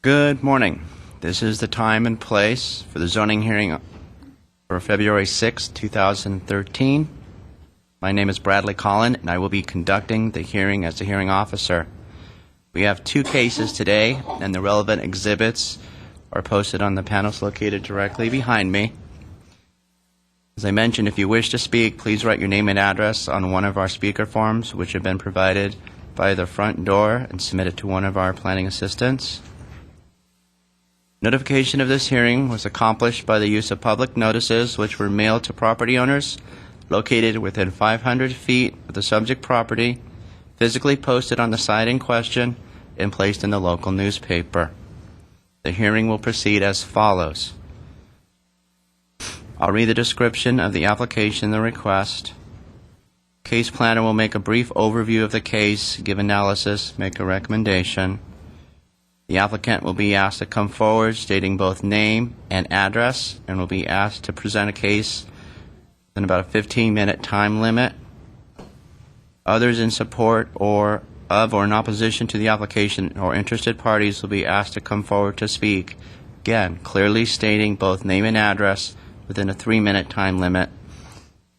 Good morning. This is the time and place for the zoning hearing for February 6, 2013. My name is Bradley Collin, and I will be conducting the hearing as the hearing officer. We have two cases today, and the relevant exhibits are posted on the panels located directly behind me. As I mentioned, if you wish to speak, please write your name and address on one of our speaker forms, which have been provided by the front door, and submit it to one of our planning assistants. Notification of this hearing was accomplished by the use of public notices which were mailed to property owners located within 500 feet of the subject property, physically posted on the site in question, and placed in the local newspaper. The hearing will proceed as follows. I'll read the description of the application and the request. Case planner will make a brief overview of the case, give analysis, make a recommendation. The applicant will be asked to come forward stating both name and address, and will be asked to present a case in about a 15-minute time limit. Others in support or in opposition to the application or interested parties will be asked to come forward to speak, again, clearly stating both name and address within a 3-minute time limit.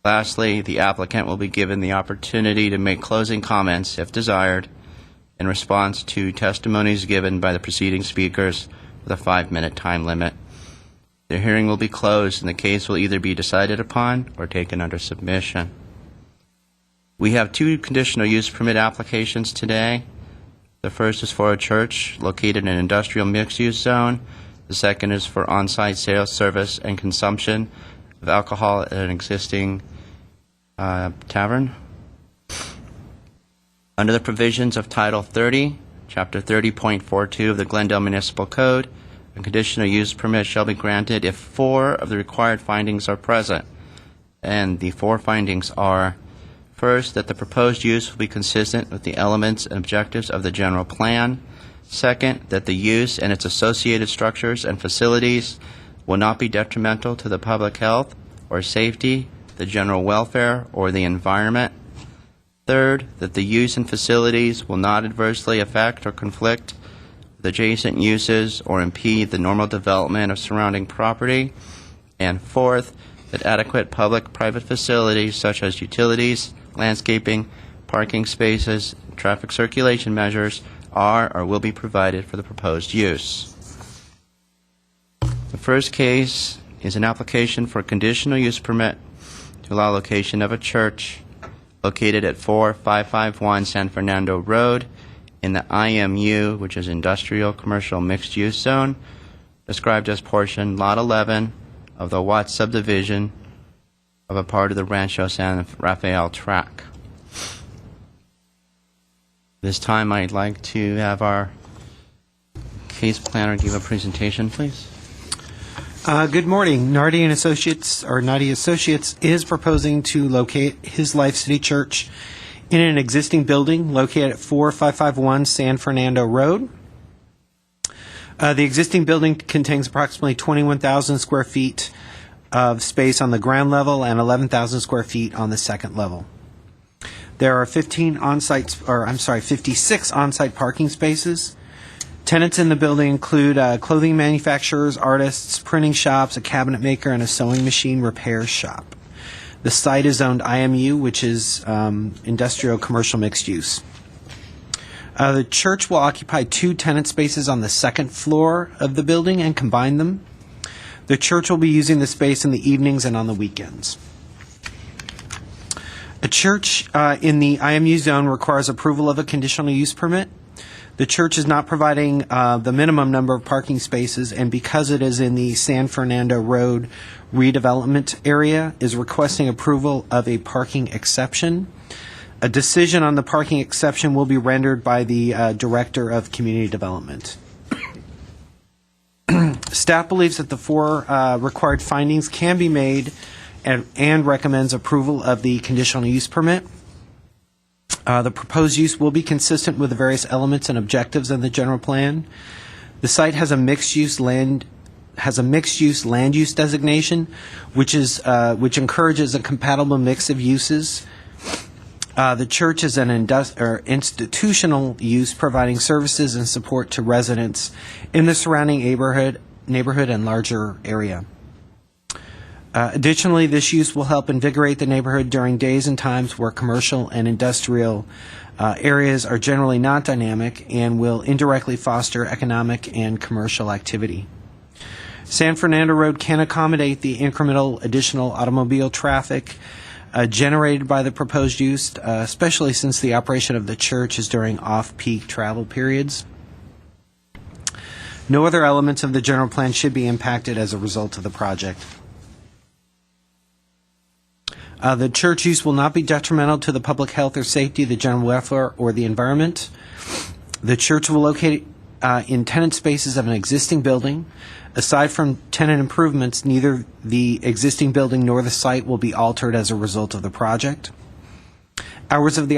Lastly, the applicant will be given the opportunity to make closing comments, if desired, in response to testimonies given by the preceding speakers with a 5-minute time limit. The hearing will be closed and the case will either be decided upon or taken under submission. We have two conditional use permit applications today. The first is for a church located in an industrial mixed-use zone. The second is for on-site sales, service, and consumption of alcohol at an existing tavern. Under the provisions of Title 30, Chapter 30.42 of the Glendale Municipal Code, a conditional use permit shall be granted if 4 of the required findings are present. And the 4 findings are, first, that the proposed use will be consistent with the elements and objectives of the general plan. Second, that the use and its associated structures and facilities will not be detrimental to the public health or safety, the general welfare, or the environment. Third, that the use and facilities will not adversely affect or conflict with adjacent uses or impede the normal development of surrounding property. And fourth, that adequate public-private facilities such as utilities, landscaping, parking spaces, and traffic circulation measures are or will be provided for the proposed use. The first case is an application for a conditional use permit to allow location of a church located at 4551 San Fernando Road in the IMU, which is Industrial Commercial Mixed Use Zone, described as portion Lot 11 of the Watts subdivision of a part of the Rancho San Rafael tract. This time I'd like to have our case planner give a presentation, please. Good morning. Nardi Associates is proposing to locate His Life City Church in an existing building located at 4551 San Fernando Road. The existing building contains approximately 21,000 square feet of space on the ground level and 11,000 square feet on the second level. There are 56 on-site parking spaces. Tenants in the building include clothing manufacturers, artists, printing shops, a cabinet maker, and a sewing machine repair shop. The site is zoned IMU, which is Industrial Commercial Mixed Use. The church will occupy 2 tenant spaces on the second floor of the building and combine them. The church will be using the space in the evenings and on the weekends. A church in the IMU zone requires approval of a conditional use permit. The church is not providing the minimum number of parking spaces, and because it is in the San Fernando Road redevelopment area, is requesting approval of a parking exception. A decision on the parking exception will be rendered by the Director of Community Development. Staff believes that the 4 required findings can be made and recommends approval of the conditional use permit. The proposed use will be consistent with the various elements and objectives in the general plan. The site has a mixed-use land use designation, which encourages a compatible mix of uses. The church is an institutional use, providing services and support to residents in the surrounding neighborhood and larger area. Additionally, this use will help invigorate the neighborhood during days and times where commercial and industrial areas are generally not dynamic, and will indirectly foster economic and commercial activity. San Fernando Road can accommodate the incremental additional automobile traffic generated by the proposed use, especially since the operation of the church is during off-peak travel periods. No other elements of the general plan should be impacted as a result of the project. The church use will not be detrimental to the public health or safety, the general welfare, or the environment. The church will locate in tenant spaces of an existing building. Aside from tenant improvements, neither the existing building nor the site will be altered as a result of the project. Hours of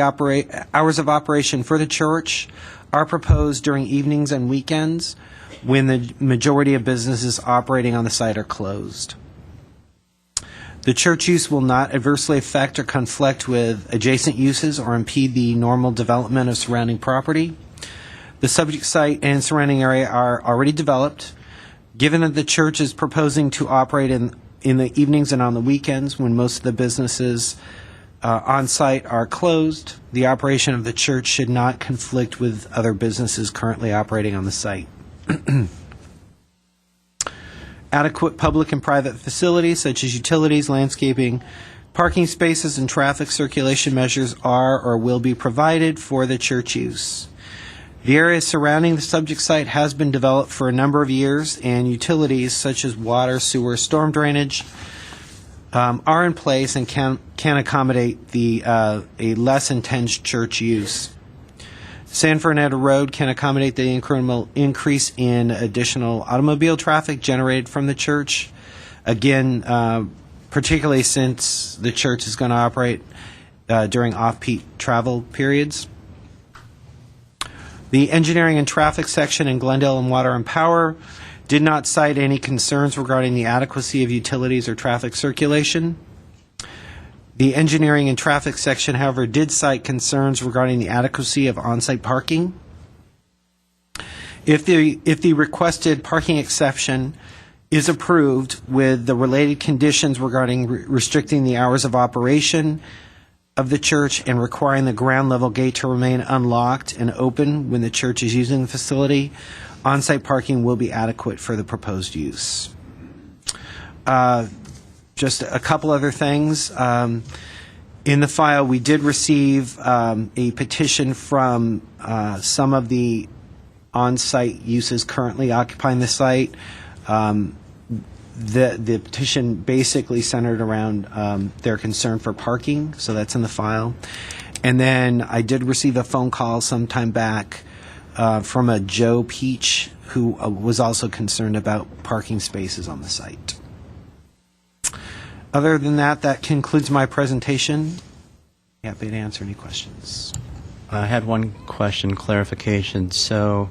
operation for the church are proposed during evenings and weekends when the majority of businesses operating on the site are closed. The church use will not adversely affect or conflict with adjacent uses or impede the normal development of surrounding property. The subject site and surrounding area are already developed. Given that the church is proposing to operate in the evenings and on the weekends when most of the businesses on site are closed, the operation of the church should not conflict with other businesses currently operating on the site. Adequate public and private facilities such as utilities, landscaping, parking spaces, and traffic circulation measures are or will be provided for the church use. The area surrounding the subject site has been developed for a number of years, and utilities such as water, sewer, storm drainage are in place and can accommodate a less intense church use. San Fernando Road can accommodate the incremental increase in additional automobile traffic generated from the church. Again, particularly since the church is going to operate during off-peak travel periods. The engineering and traffic section in Glendale and Water and Power did not cite any concerns regarding the adequacy of utilities or traffic circulation. The engineering and traffic section, however, did cite concerns regarding the adequacy of on-site parking. If the requested parking exception is approved with the related conditions regarding restricting the hours of operation of the church and requiring the ground level gate to remain unlocked and open when the church is using the facility, on-site parking will be adequate for the proposed use. Just a couple other things. In the file, we did receive a petition from some of the on-site uses currently occupying the site. The petition basically centered around their concern for parking, so that's in the file. And then I did receive a phone call sometime back from a Joe Peach who was also concerned about parking spaces on the site. Other than that, that concludes my presentation. Happy to answer any questions. I had one question, clarification. So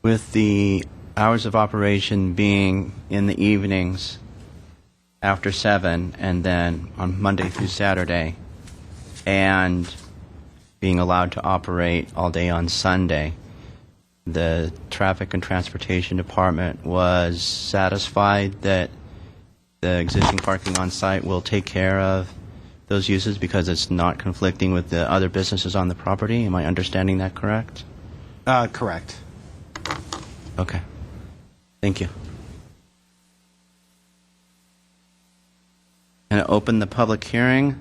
with the hours of operation being in the evenings after 7 and then on Monday through Saturday, and being allowed to operate all day on Sunday, the Traffic and Transportation Department was satisfied that the existing parking on site will take care of those uses because it's not conflicting with the other businesses on the property. Am I understanding that correct? Correct. Okay. Thank you. I'm going to open the public hearing.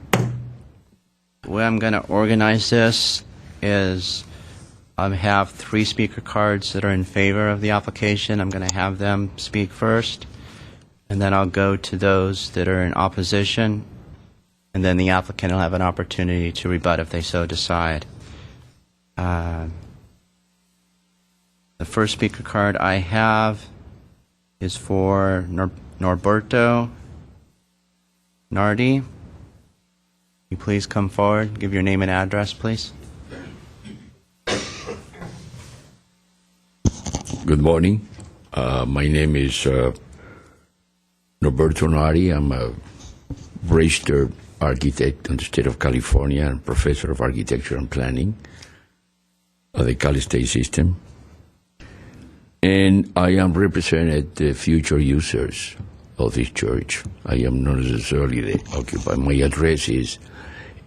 The way I'm going to organize this is I have 3 speaker cards that are in favor of the application. I'm going to have them speak first, and then I'll go to those that are in opposition, and then the applicant will have an opportunity to rebut if they so decide. The first speaker card I have is for Norberto Nardi. You please come forward. Give your name and address, please. Good morning. My name is Norberto Nardi. I'm a registered architect in the state of California and professor of architecture and planning of the Cali State system. And I am representing the future users of this church. I am not necessarily the occupier. My address is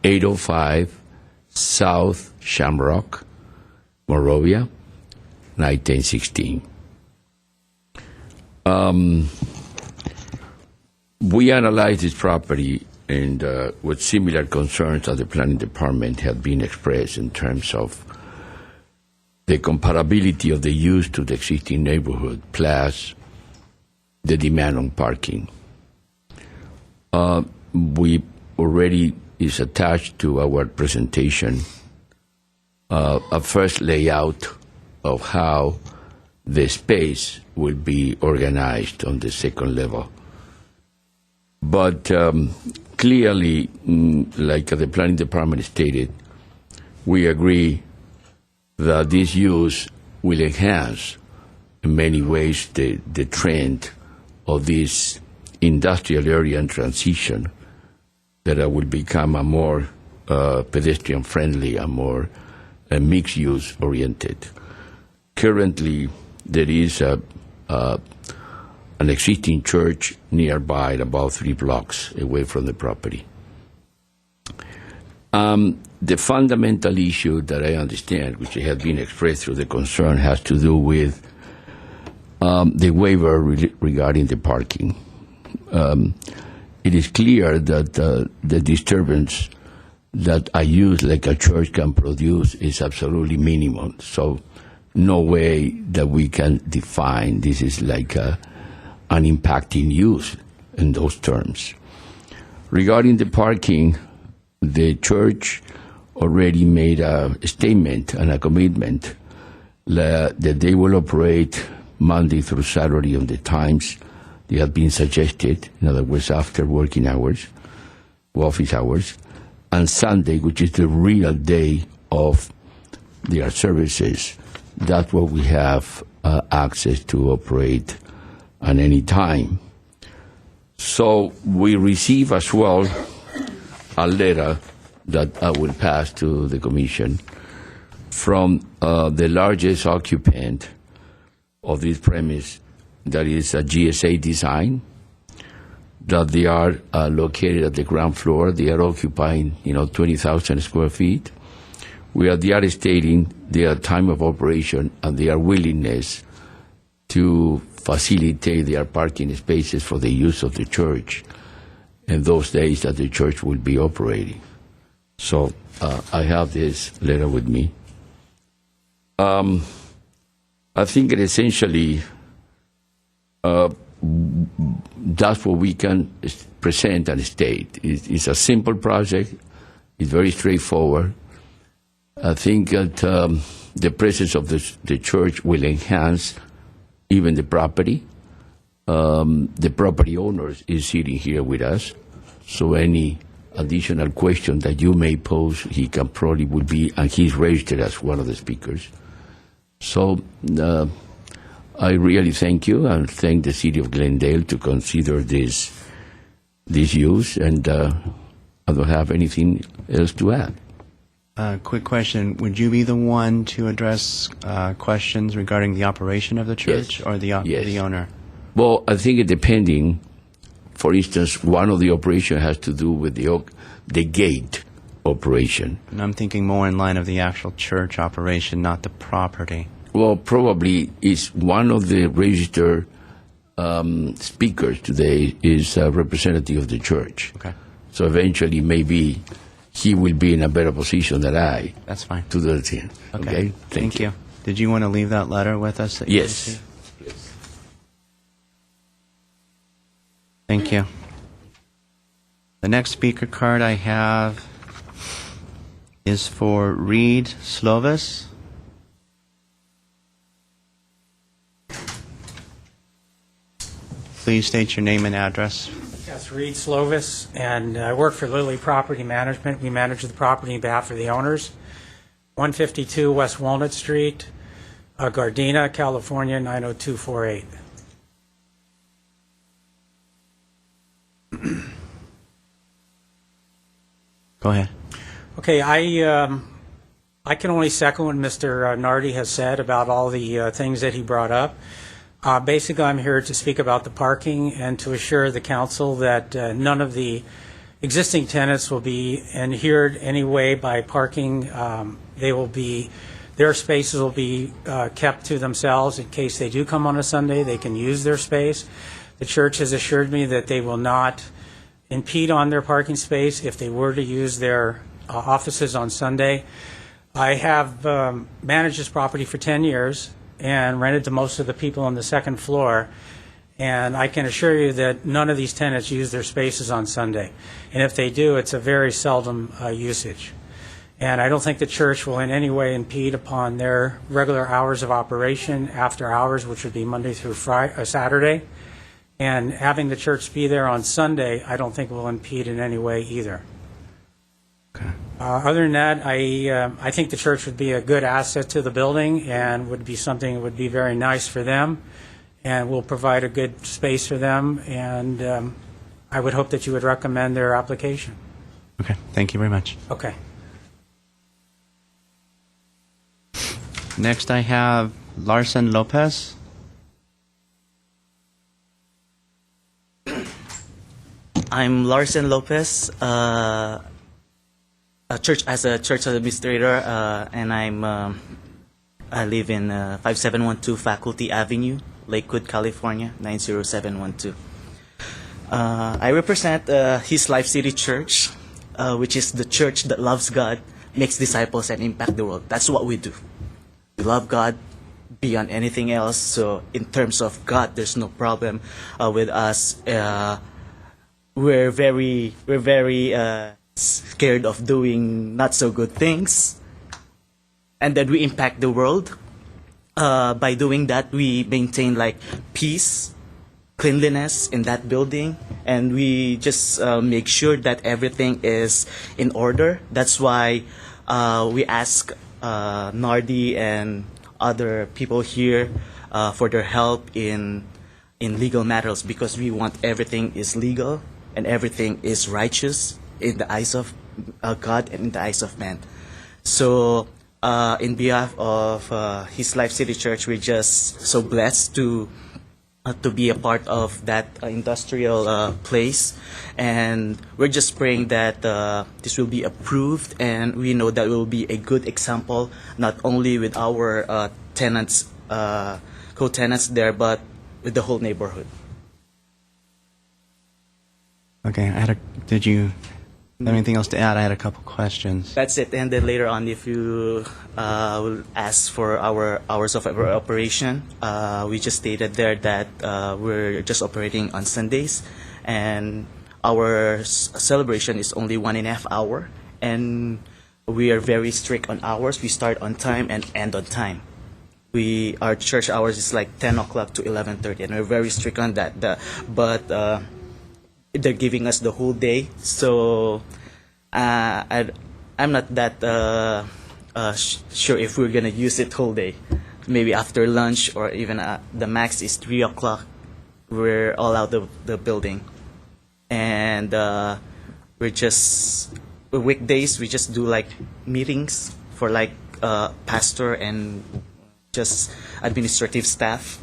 805 South Shamrock, Monrovia, 1916. We analyzed this property and with similar concerns that the planning department had been expressed in terms of the comparability of the use to the existing neighborhood plus the demand on parking. We already is attached to our presentation a first layout of how the space will be organized on the second level. But clearly, like the planning department stated, we agree that this use will enhance in many ways the trend of this industrial area and transition that will become a more pedestrian-friendly, a more mixed-use oriented. Currently, there is an existing church nearby, about 3 blocks away from the property. The fundamental issue that I understand, which has been expressed through the concern, has to do with the waiver regarding the parking. It is clear that the disturbance that a use like a church can produce is absolutely minimum. So no way that we can define this is like an impacting use in those terms. Regarding the parking, the church already made a statement and a commitment that they will operate Monday through Saturday on the times they have been suggested, in other words, after working hours, office hours, and Sunday, which is the real day of their services. That's what we have access to operate at any time. So we receive as well a letter that I will pass to the Commission from the largest occupant of this premise, that is a GSA Design, that they are located at the ground floor. They are occupying, 20,000 square feet. They are stating their time of operation and their willingness to facilitate their parking spaces for the use of the church in those days that the church will be operating. So I have this letter with me. I think that essentially that's what we can present and state. It's a simple project. It's very straightforward. I think that the presence of the church will enhance even the property. The property owner is sitting here with us, so any additional question that you may pose, he can probably would be, and he's registered as one of the speakers. So I really thank you and thank the city of Glendale to consider this use, and I don't have anything else to add. Quick question. Would you be the one to address questions regarding the operation of the church? Yes. Or the owner? Well, I think it depending. For instance, one of the operation has to do with the gate operation. And I'm thinking more in line of the actual church operation, not the property. Well, probably is one of the registered speakers today is a representative of the church. Okay. So eventually, maybe he will be in a better position than I. That's fine. To do the thing. Okay. Thank you. Did you want to leave that letter with us? That you Yes. received? Thank you. The next speaker card I have is for Reed Slovis. Please state your name and address. Yes, Reed Slovis, and I work for Lilly Property Management. We manage the property on behalf of the owners. 152 West Walnut Street, Gardena, California, 90248. Go ahead. Okay, I can only second what Mr. Nardi has said about all the things that he brought up. Basically, I'm here to speak about the parking and to assure the council that none of the existing tenants will be adhered any way by parking. Their spaces will be kept to themselves in case they do come on a Sunday. They can use their space. The church has assured me that they will not impede on their parking space if they were to use their offices on Sunday. I have managed this property for 10 years and rented to most of the people on the second floor, and I can assure you that none of these tenants use their spaces on Sunday. And if they do, it's a very seldom usage. And I don't think the church will in any way impede upon their regular hours of operation after hours, which would be Monday through Saturday. And having the church be there on Sunday, I don't think will impede in any way either. Okay. Other than that, I think the church would be a good asset to the building and would be something that would be very nice for them and will provide a good space for them. And I would hope that you would recommend their application. Okay. Thank you very much. Okay. Next, I have Larson Lopez. I'm Larson Lopez, a church administrator, and I live in 5712 Faculty Avenue, Lakewood, California 90712. I represent His Life City Church, which is the church that loves God, makes disciples, and impact the world. That's what we do. We love God beyond anything else. So in terms of God, there's no problem with us. We're very scared of doing not so good things, and that we impact the world. By doing that, we maintain like peace, cleanliness in that building, and we just make sure that everything is in order. That's why we ask Nardi and other people here for their help in legal matters, because we want everything is legal and everything is righteous in the eyes of God and in the eyes of man. So in behalf of His Life City Church, we're just so blessed to be a part of that industrial place, and we're just praying that this will be approved, and we know that it will be a good example not only with our tenants, co-tenants there, but with the whole neighborhood. Okay. Did you have anything else to add? I had a couple questions. That's it. And then later on, if you will ask for our hours of operation, we just stated there that we're just operating on Sundays, and our celebration is only 1.5 hours, and we are very strict on hours. We start on time and end on time. Our church hours is like 10 o'clock to 11:30, and we're very strict on that. But they're giving us the whole day, so I'm not that sure if we're gonna use it whole day. Maybe after lunch, or even the max is 3 o'clock. We're all out of the building, and weekdays we just do like meetings for like pastor and just administrative staff.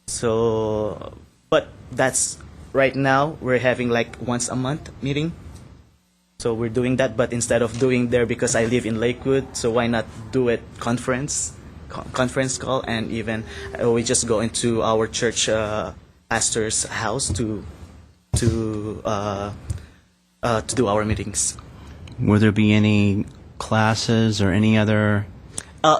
So, but that's right now we're having like once a month meeting. So we're doing that, but instead of doing there, because I live in Lakewood, so why not do it conference call, and even we just go into our church pastor's house to do our meetings. Will there be any classes or any other?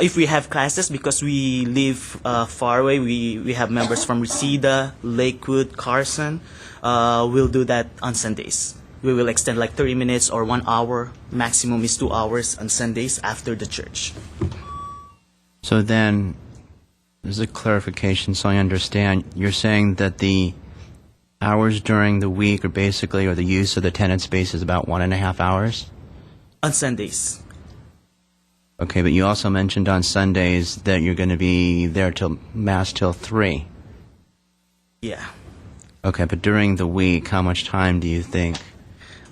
If we have classes, because we live far away, we have members from Reseda, Lakewood, Carson. We'll do that on Sundays. We will extend like 30 minutes or 1 hour. Maximum is 2 hours on Sundays after the church. So then, there's a clarification so I understand. You're saying that the hours during the week are basically, or the use of the tenant space is about 1.5 hours? On Sundays. Okay, but you also mentioned on Sundays that you're going to be there till Mass till 3. Yeah. Okay, but during the week, how much time do you think?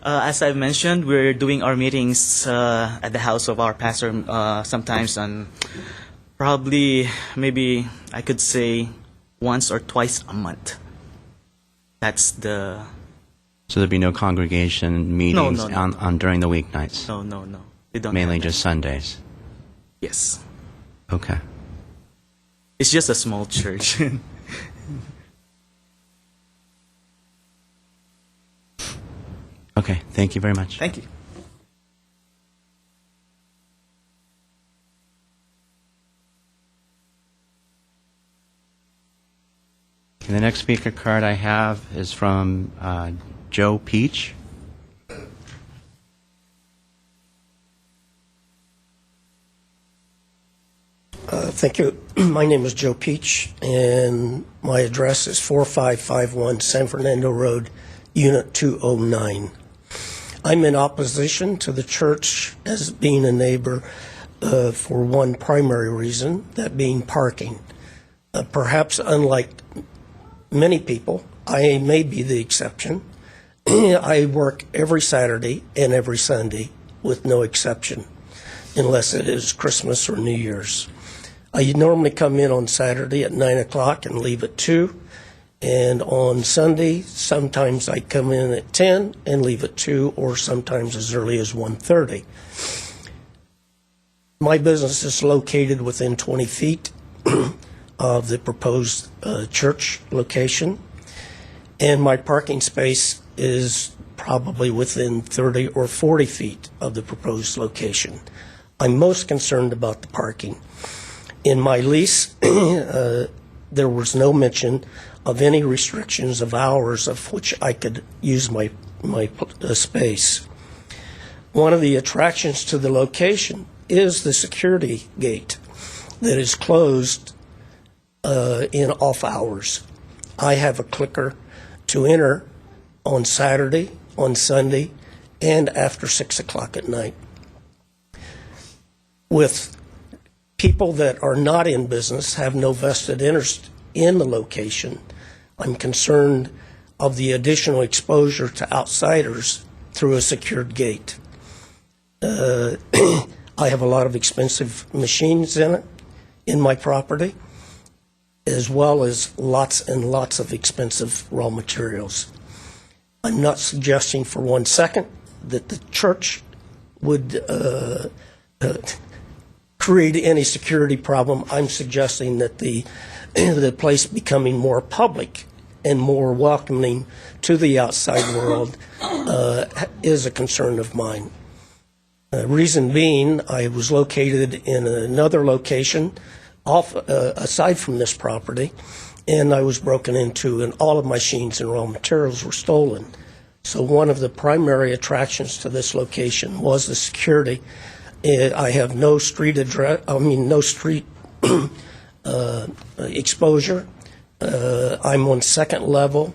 As I mentioned, we're doing our meetings at the house of our pastor sometimes on probably, maybe I could say once or twice a month. That's the... So there'd be no congregation meetings no. on during the weeknights? No. We don't Mainly have that. just Sundays? Yes. Okay. It's just a small church. Okay, thank you very much. Thank you. And the next speaker card I have is from Joe Peach. Thank you. My name is Joe Peach, and my address is 4551 San Fernando Road, Unit 209. I'm in opposition to the church as being a neighbor for one primary reason, that being parking. Perhaps unlike many people, I may be the exception. I work every Saturday and every Sunday with no exception, unless it is Christmas or New Year's. I normally come in on Saturday at 9 o'clock and leave at 2. And on Sunday, sometimes I come in at 10 and leave at 2, or sometimes as early as 1:30. My business is located within 20 feet of the proposed church location, and my parking space is probably within 30 or 40 feet of the proposed location. I'm most concerned about the parking. In my lease, there was no mention of any restrictions of hours of which I could use my space. One of the attractions to the location is the security gate that is closed in off hours. I have a clicker to enter on Saturday, on Sunday, and after 6 o'clock at night. With people that are not in business, have no vested interest in the location, I'm concerned of the additional exposure to outsiders through a secured gate. I have a lot of expensive machines in my property, as well as lots and lots of expensive raw materials. I'm not suggesting for 1 second that the church would create any security problem. I'm suggesting that the place becoming more public and more welcoming to the outside world is a concern of mine. Reason being, I was located in another location aside from this property, and I was broken into, and all of my machines and raw materials were stolen. So one of the primary attractions to this location was the security. I have no street exposure. I'm on second level,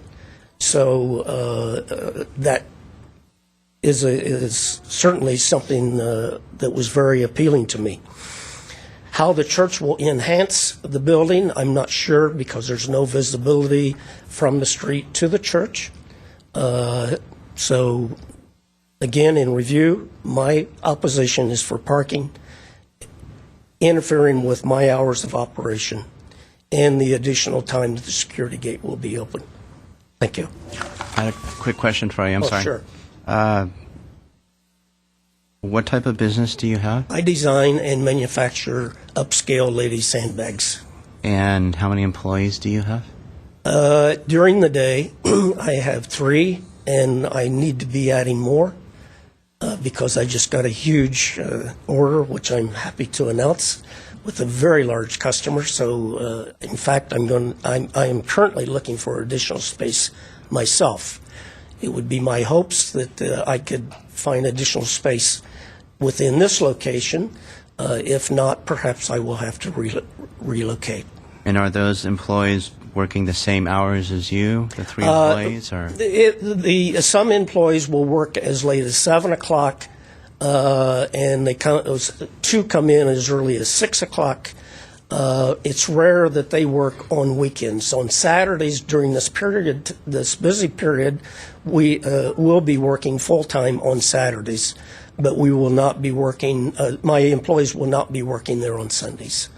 so that is certainly something that was very appealing to me. How the church will enhance the building, I'm not sure, because there's no visibility from the street to the church. So, again, in review, my opposition is for parking interfering with my hours of operation and the additional time that the security gate will be open. Thank you. I had a quick question for you. I'm sorry. Sure. What type of business do you have? I design and manufacture upscale ladies' sandbags. And how many employees do you have? During the day, I have 3, and I need to be adding more because I just got a huge order, which I'm happy to announce, with a very large customer. So, in fact, I am currently looking for additional space myself. It would be my hopes that I could find additional space within this location. If not, perhaps I will have to relocate. And are those employees working the same hours as you, the 3 employees? Or Some employees will work as late as 7 o'clock, and 2 come in as early as 6 o'clock. It's rare that they work on weekends. On Saturdays during this period, this busy period, we will be working full-time on Saturdays, but we will not be working, my employees will not be working there on Sundays.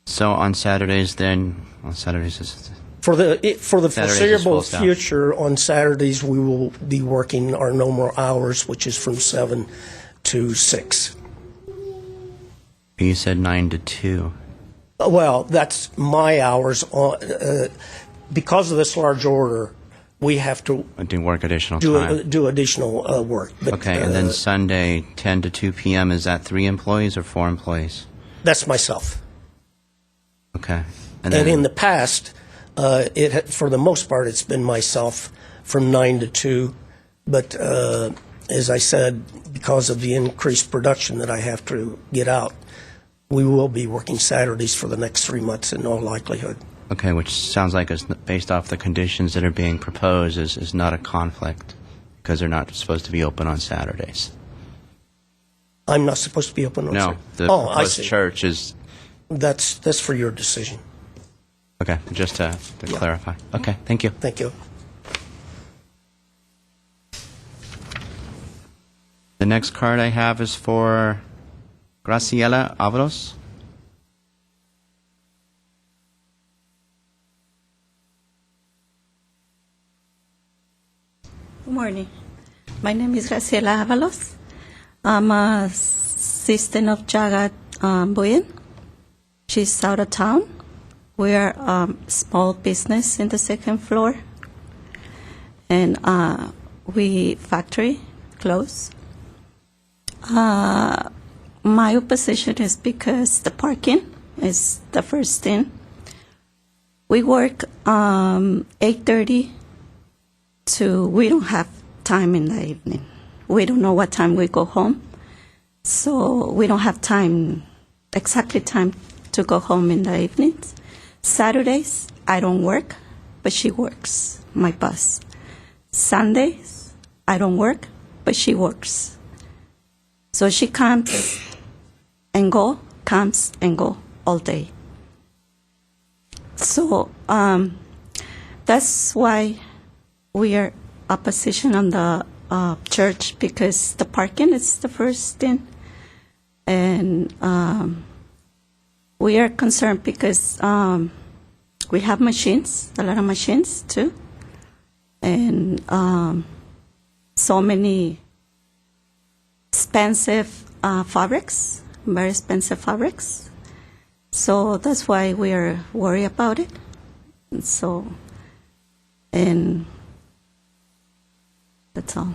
So on Saturdays, is For the Saturdays is foreseeable full staff. future, on Saturdays, we will be working our normal hours, which is from 7 to 6. you said 9 to 2. Well, that's my hours. Because of this large order, we have to I do work additional time. do additional work. But, Okay, and then Sunday, 10 to 2 p.m., is that 3 employees or 4 employees? that's myself. Okay. And in the past, for the most part, it's been myself from 9 to 2. But as I said, because of the increased production that I have to get out, we will be working Saturdays for the next 3 months in all likelihood. Okay, which sounds like, it's based off the conditions that are being proposed, is not a conflict, because they're not supposed to be open on Saturdays. I'm not supposed to be open on No, Saturday. the Oh, I proposed see. church is... That's for your decision. Okay, just to Yeah. clarify. Okay, thank you. Thank you. The next card I have is for Graciela Avalos. Good morning. My name is Graciela Avalos. I'm a assistant of Jagat Boyan. She's out of town. We're a small business in the second floor. And we factory clothes. My opposition is because the parking is the first thing. We work 8:30 to, we don't have time in the evening. We don't know what time we go home. So we don't have exactly time to go home in the evenings. Saturdays, I don't work, but she works, my boss. Sundays, I don't work, but she works. So she comes and go all day. So that's why we are opposition on the church, because the parking is the first thing. And we are concerned because we have machines, a lot of machines too. And so many expensive fabrics, very expensive fabrics. So that's why we are worried about it. And that's all.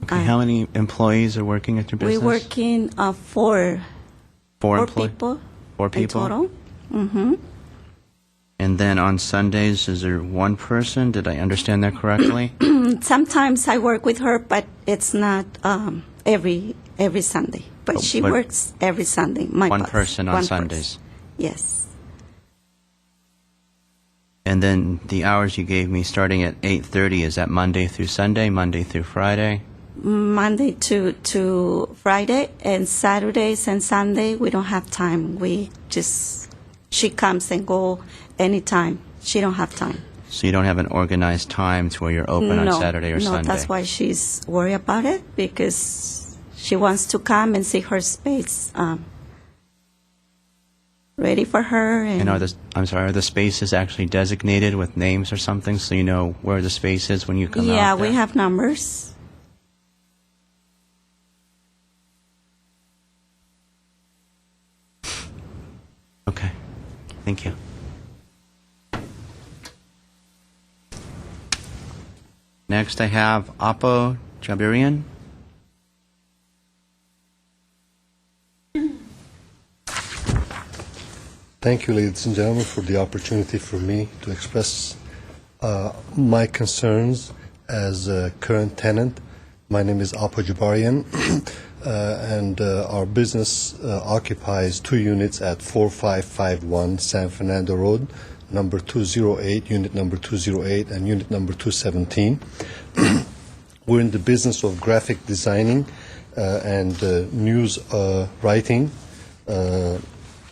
Okay, how many employees are working at your business? We're working four people. 4 people? In total. Mm-hmm. And then on Sundays, is there one person? Did I understand that correctly? Sometimes I work with her, but it's not every Sunday. But she but works every Sunday. My one boss. person on One Sundays. person. Yes. And then the hours you gave me starting at 8:30, is that Monday through Sunday, Monday through Friday? Monday to Friday, and Saturdays and Sunday we don't have time. She comes and go anytime. She don't have time. So you don't have an organized time to where you're open on Saturday or Sunday? No, that's why she's worried about it, because she wants to come and see her space ready for her. And are the spaces actually designated with names or something, so you know where the space is when you come out? Yeah, there? we have numbers. Okay, thank you. Next I have Apo Jabirian. Thank you, ladies and gentlemen, for the opportunity for me to express my concerns as a current tenant. My name is Apo Jabarian, and our business occupies 2 units at 4551 San Fernando Road, number 208, unit number 208, and unit number 217. We're in the business of graphic designing and news writing.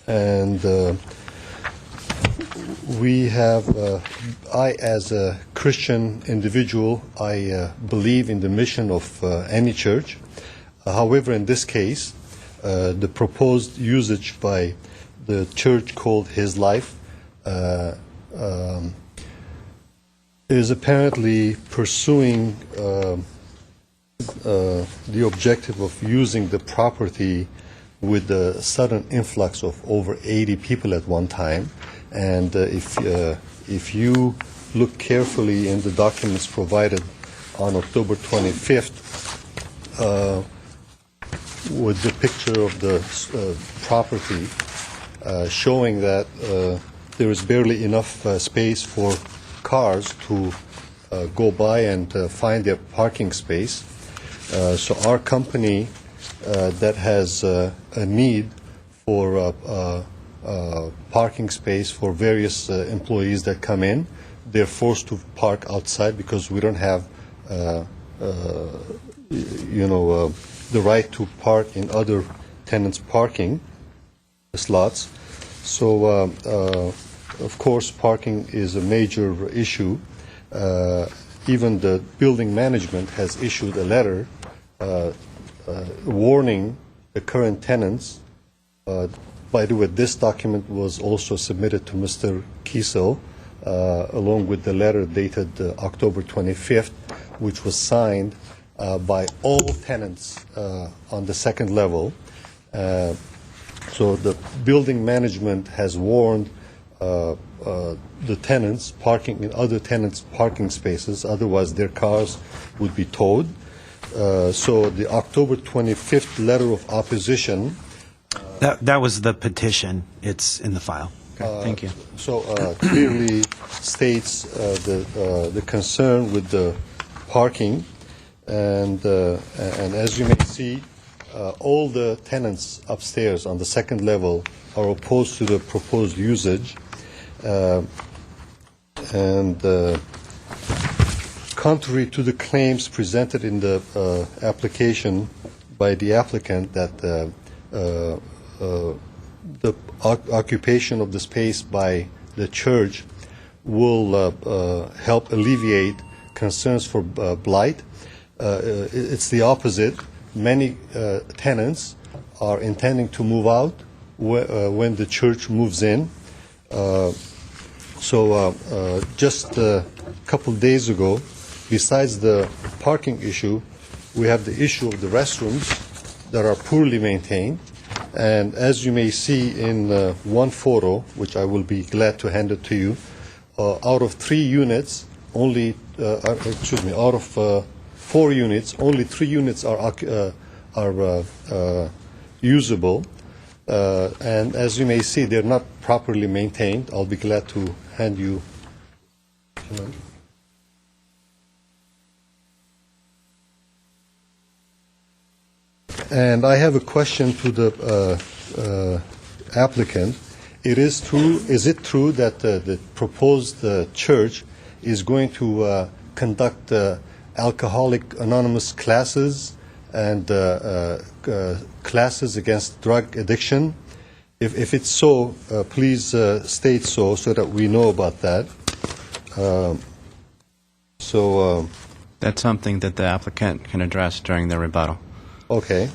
and we have, I as a Christian individual, I believe in the mission of any church. However, in this case, the proposed usage by the church called His Life is apparently pursuing the objective of using the property with the sudden influx of over 80 people at one time. And if you look carefully in the documents provided on October 25th, with the picture of the property showing that there is barely enough space for cars to go by and find their parking space. So our company that has a need for parking space for various employees that come in, they're forced to park outside because we don't have the right to park in other tenants' parking slots. So, of course, parking is a major issue. Even the building management has issued a letter warning the current tenants. By the way, this document was also submitted to Mr. Kiesel, along with the letter dated October 25th, which was signed by all tenants on the second level. So the building management has warned the tenants parking in other tenants' parking spaces, otherwise their cars would be towed. So the October 25th letter of opposition. That was the petition. It's in the file. Okay, thank you. So clearly states the concern with the parking, and as you may see, all the tenants upstairs on the second level are opposed to the proposed usage, and contrary to the claims presented in the application by the applicant that the occupation of the space by the church will help alleviate concerns for blight. It's the opposite. Many tenants are intending to move out when the church moves in. So just a couple days ago, besides the parking issue, we have the issue of the restrooms that are poorly maintained. And as you may see in one photo, which I will be glad to hand it to you, out of 3 units, out of 4 units, only 3 units are usable. And as you may see, they're not properly maintained. I'll be glad to hand you. And I have a question to the applicant. Is it true that the proposed church is going to conduct Alcoholic Anonymous classes and classes against drug addiction? If it's so, please state so that we know about that. That's something that the applicant can address during the rebuttal. Okay.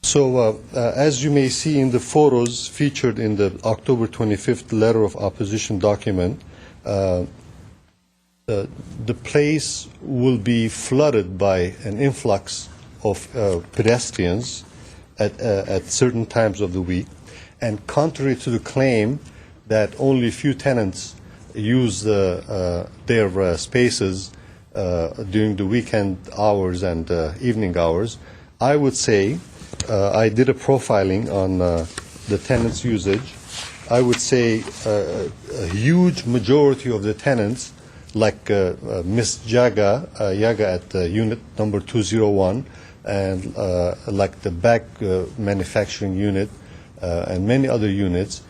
So, as you may see in the photos featured in the October 25th letter of opposition document, the place will be flooded by an influx of pedestrians at certain times of the week. And contrary to the claim that only few tenants use their spaces during the weekend hours and evening hours, I would say, I did a profiling on the tenants' usage. I would say a huge majority of the tenants, like Miss Yaga at unit number 201, and like the bag manufacturing unit and many other units,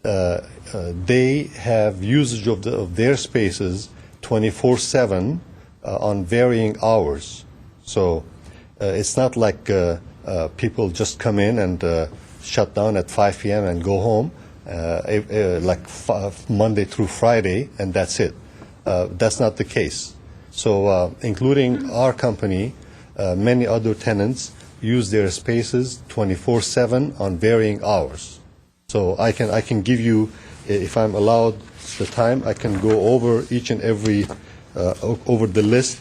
they have usage of their spaces 24/7 on varying hours. So it's not like people just come in and shut down at 5 p.m. and go home, Monday through Friday, and that's it. That's not the case. So including our company, many other tenants use their spaces 24/7 on varying hours. So I can give you, if I'm allowed the time, I can go over each and every, over the list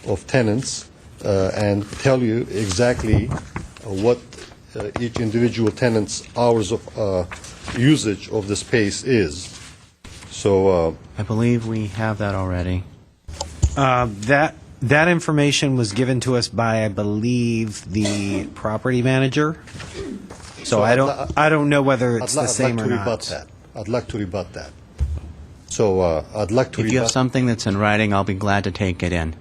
of tenants and tell you exactly what each individual tenant's hours of usage of the space is. So I believe we have that already. That information was given to us by, I believe, the property manager. So I don't know whether it's the same or not. I'd like to rebut that. So I'd like to If you have something that's in writing, I'll be glad to take it in.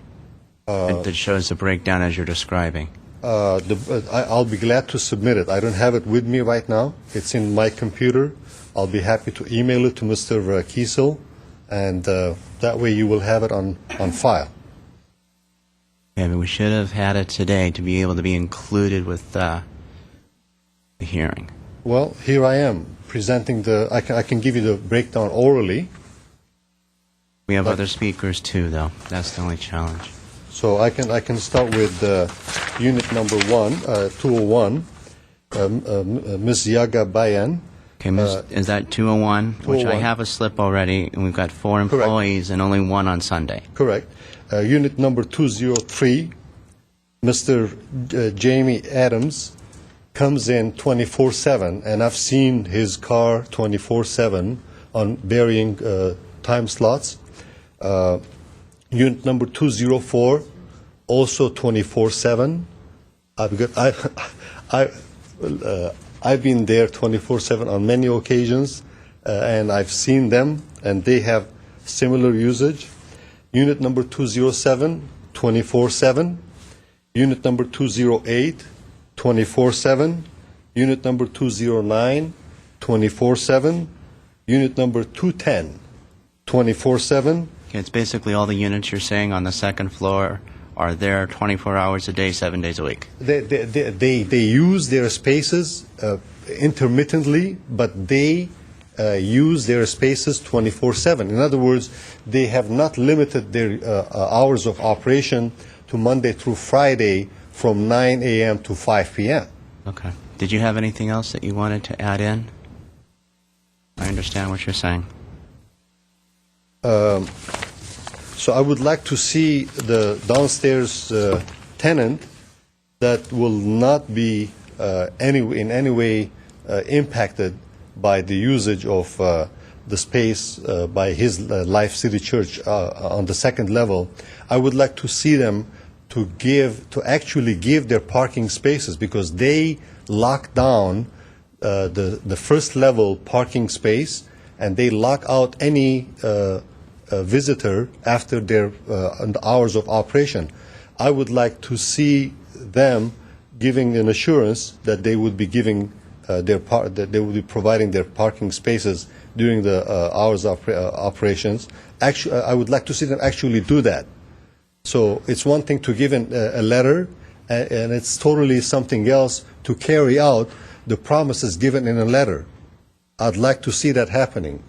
That shows the breakdown as you're describing. I'll be glad to submit it. I don't have it with me right now. It's in my computer. I'll be happy to email it to Mr. Kiesel, and that way you will have it on file. Yeah, but we should have had it today to be able to be included with the hearing. Well, here I am presenting I can give you the breakdown orally. We have other speakers too, though. That's the only challenge. So I can start with unit number 201, Ms. Yaga Bayan. Okay, is that 201? Which I 201. have a slip already, and we've got 4 employees and only 1 on Sunday. Correct. Unit number 203, Mr. Jamie Adams comes in 24/7, and I've seen his car 24/7 on varying time slots. Unit number 204, also 24/7. I've been there 24/7 on many occasions, and I've seen them, and they have similar usage. Unit number 207, 24/7. Unit number 208, 24/7. Unit number 209, 24/7. Unit number 210, 24/7. Okay, it's basically all the units you're saying on the second floor are there 24 hours a day, 7 days a week. They use their spaces intermittently, but they use their spaces 24/7. In other words, they have not limited their hours of operation to Monday through Friday from 9 a.m. to 5 p.m. Okay. Did you have anything else that you wanted to add in? I understand what you're saying. So I would like to see the downstairs tenant that will not be in any way impacted by the usage of the space by his Life City Church on the second level. I would like to see them to actually give their parking spaces, because they lock down the first level parking space, and they lock out any visitor after their hours of operation. I would like to see them giving an assurance that they would be giving that they will be providing their parking spaces during the hours of operations. Actually, I would like to see them actually do that. So it's one thing to give a letter, and it's totally something else to carry out the promises given in a letter. I'd like to see that happening.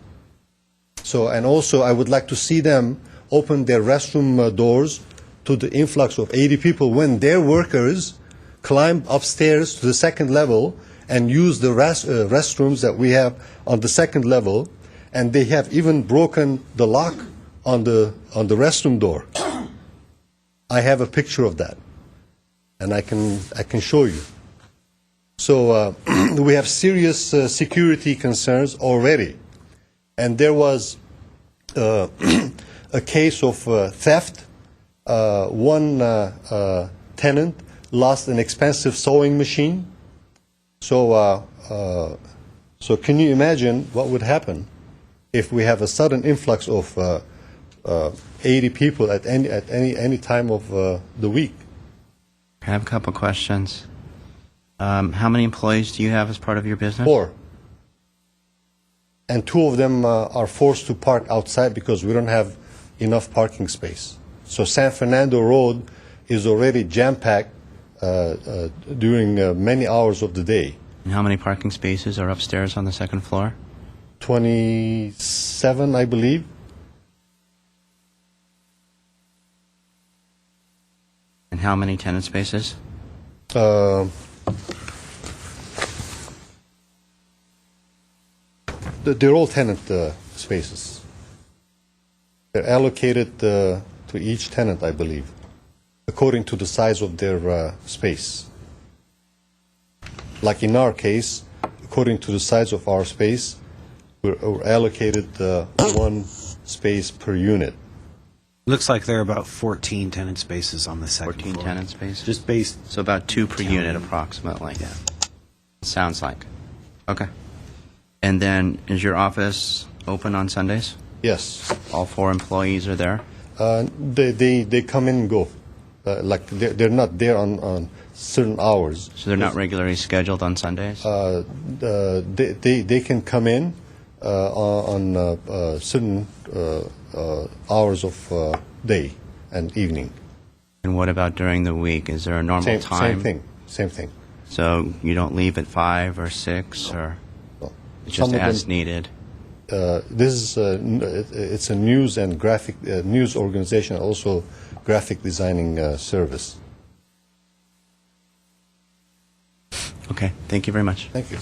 So, and also I would like to see them open their restroom doors to the influx of 80 people when their workers climb upstairs to the second level and use the restrooms that we have on the second level, and they have even broken the lock on the restroom door. I have a picture of that, and I can show you. So we have serious security concerns already, and there was a case of theft. One tenant lost an expensive sewing machine. So can you imagine what would happen if we have a sudden influx of 80 people at any time of the week? I have a couple questions. How many employees do you have as part of your business? 4. And 2 of them are forced to park outside because we don't have enough parking space. So San Fernando Road is already jam-packed during many hours of the day. And how many parking spaces are upstairs on the second floor? 27, I believe. And how many tenant spaces? They're all tenant spaces. They're allocated to each tenant, I believe, according to the size of their space. Like in our case, according to the size of our space, we're allocated one space per unit. Looks like there are about 14 tenant spaces on the second 14 floor. tenant spaces? Just based. So about 2 per unit approximately. Yeah. Sounds like. Okay. And then is your office open on Sundays? Yes. All 4 employees are there? They come in and go. Like they're not there on certain hours. So they're not regularly scheduled on Sundays? They can come in on certain hours of day and evening. And what about during the week? Is there a normal time? Same thing. So you don't leave at 5 or 6 or No. it's just Some of as them- needed? This is it's a news and graphic news organization, also graphic designing service. Okay. Thank you very much. Thank you.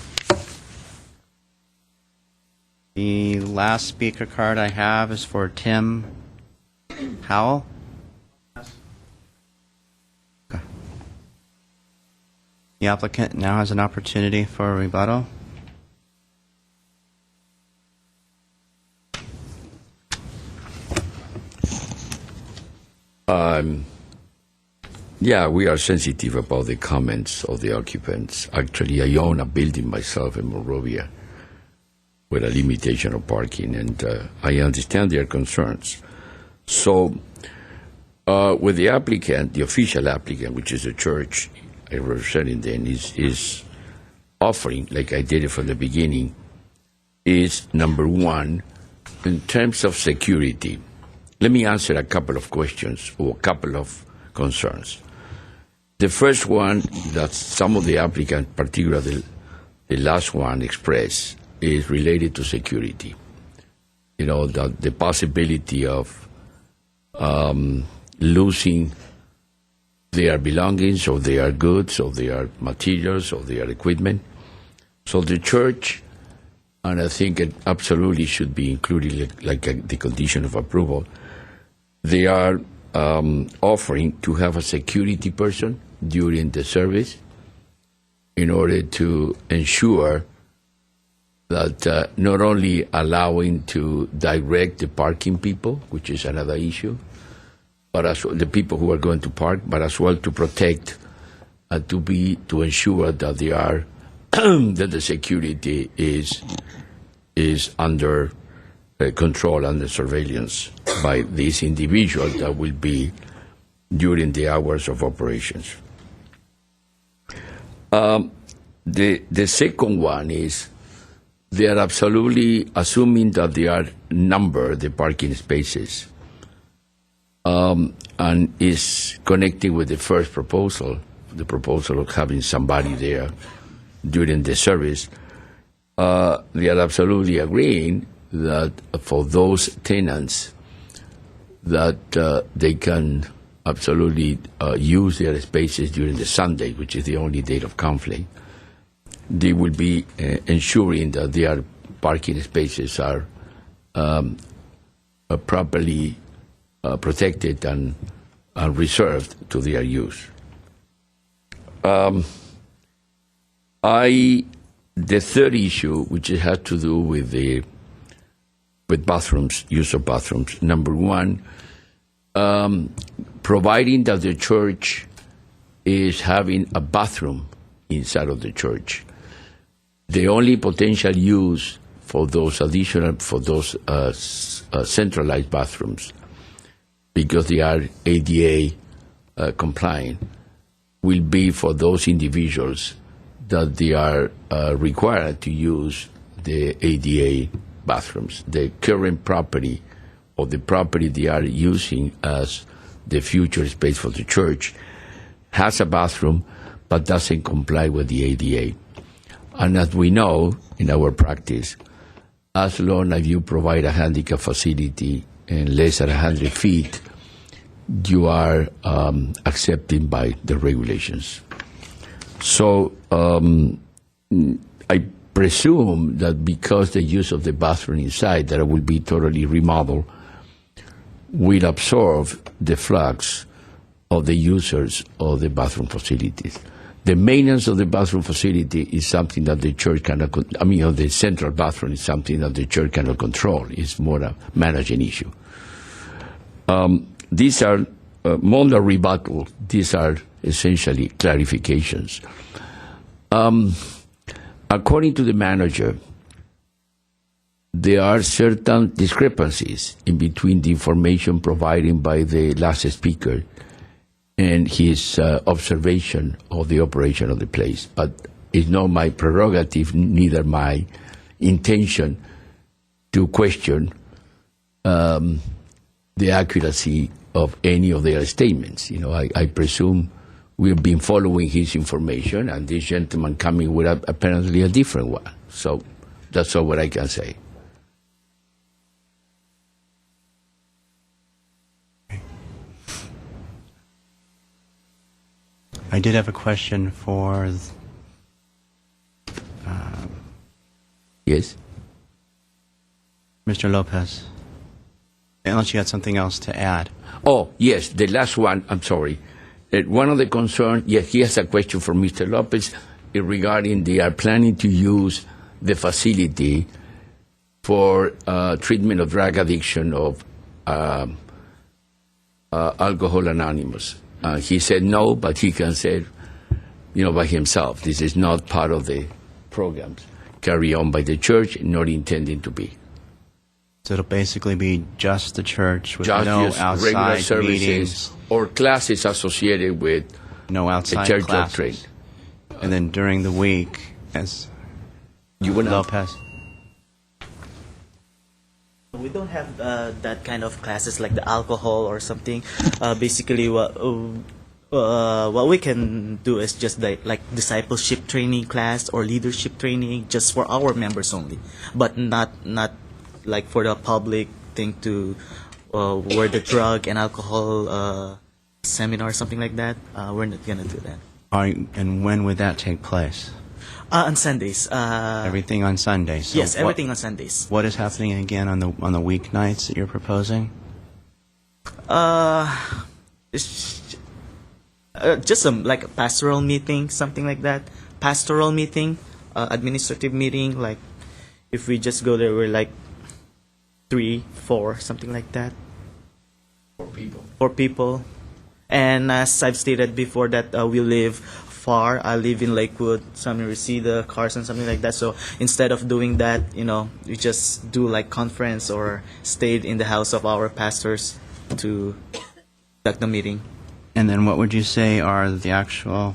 The last speaker card I have is for Tim Howell. Okay. The applicant now has an opportunity for a rebuttal. Yeah, we are sensitive about the comments of the occupants. Actually, I own a building myself in Monrovia with a limitation of parking, and I understand their concerns. So, with the applicant, the official applicant, which is the church I representing then, is offering, like I did it from the beginning, is number one, in terms of security. Let me answer a couple of questions or a couple of concerns. The first one that some of the applicants, particularly the last one, expressed is related to security. You know, the possibility of losing their belongings or their goods or their materials or their equipment. So the church, and I think it absolutely should be included like the condition of approval, they are offering to have a security person during the service in order to ensure that not only allowing to direct the parking people, which is another issue, but as well the people who are going to park, but as well to protect, to ensure that they are that the security is under control, under surveillance by this individual that will be during the hours of operations. The second one is they are absolutely assuming that they are numbered, the parking spaces, and is connecting with the first proposal, the proposal of having somebody there during the service. They are absolutely agreeing that for those tenants that they can absolutely use their spaces during the Sunday, which is the only date of conflict. They will be ensuring that their parking spaces are properly protected and reserved to their use. The third issue, which has to do with bathrooms, use of bathrooms. Number one, providing that the church is having a bathroom inside of the church. The only potential use for those centralized bathrooms, because they are ADA compliant, will be for those individuals that they are required to use the ADA bathrooms. The current property or the property they are using as the future space for the church, has a bathroom, but doesn't comply with the ADA. And as we know in our practice, as long as you provide a handicap facility in less than 100 feet, you are accepted by the regulations. So I presume that because the use of the bathroom inside that will be totally remodeled will absorb the flux of the users of the bathroom facilities. The maintenance of the bathroom facility is something that the church cannot, of the central bathroom is something that the church cannot control. It's more a managing issue. These are more than rebuttal. These are essentially clarifications. According to the manager, there are certain discrepancies in between the information provided by the last speaker and his observation of the operation of the place. But it's not my prerogative, neither my intention to question the accuracy of any of their statements. I presume we've been following his information, and this gentleman coming with apparently a different one. So that's all what I can say. I did have a question for Yes? Mr. Lopez, unless you had something else to add. Oh, yes, the last one, I'm sorry. One of the concerns, yes, he has a question for Mr. Lopez regarding they are planning to use the facility for treatment of drug addiction of Alcohol Anonymous. He said no, but he can say, by himself, this is not part of the programs carried on by the church, not intending to be. So it'll basically be just the church with Just no use regular outside services meetings, or classes associated with no the outside church classes. doctrine. And then during the week, as You will not. Lopez. We don't have that kind of classes like the alcohol or something. Basically, what we can do is just like discipleship training class or leadership training, just for our members only, but not like for the public thing to where the drug and alcohol seminar or something like that. We're not gonna do that. And when would that take place? On Sundays. Everything on Sundays. So Yes, everything on Sundays. What is happening again on the weeknights that you're proposing? It's just some like a pastoral meeting, something like that. Pastoral meeting, administrative meeting. Like if we just go there, we're like 3, 4, something like that. 4 people. And as I've stated before, that we live far. I live in Lakewood, so we see the cars and something like that. So instead of doing that, we just do like conference or stayed in the house of our pastors to conduct the meeting. And then what would you say are the actual,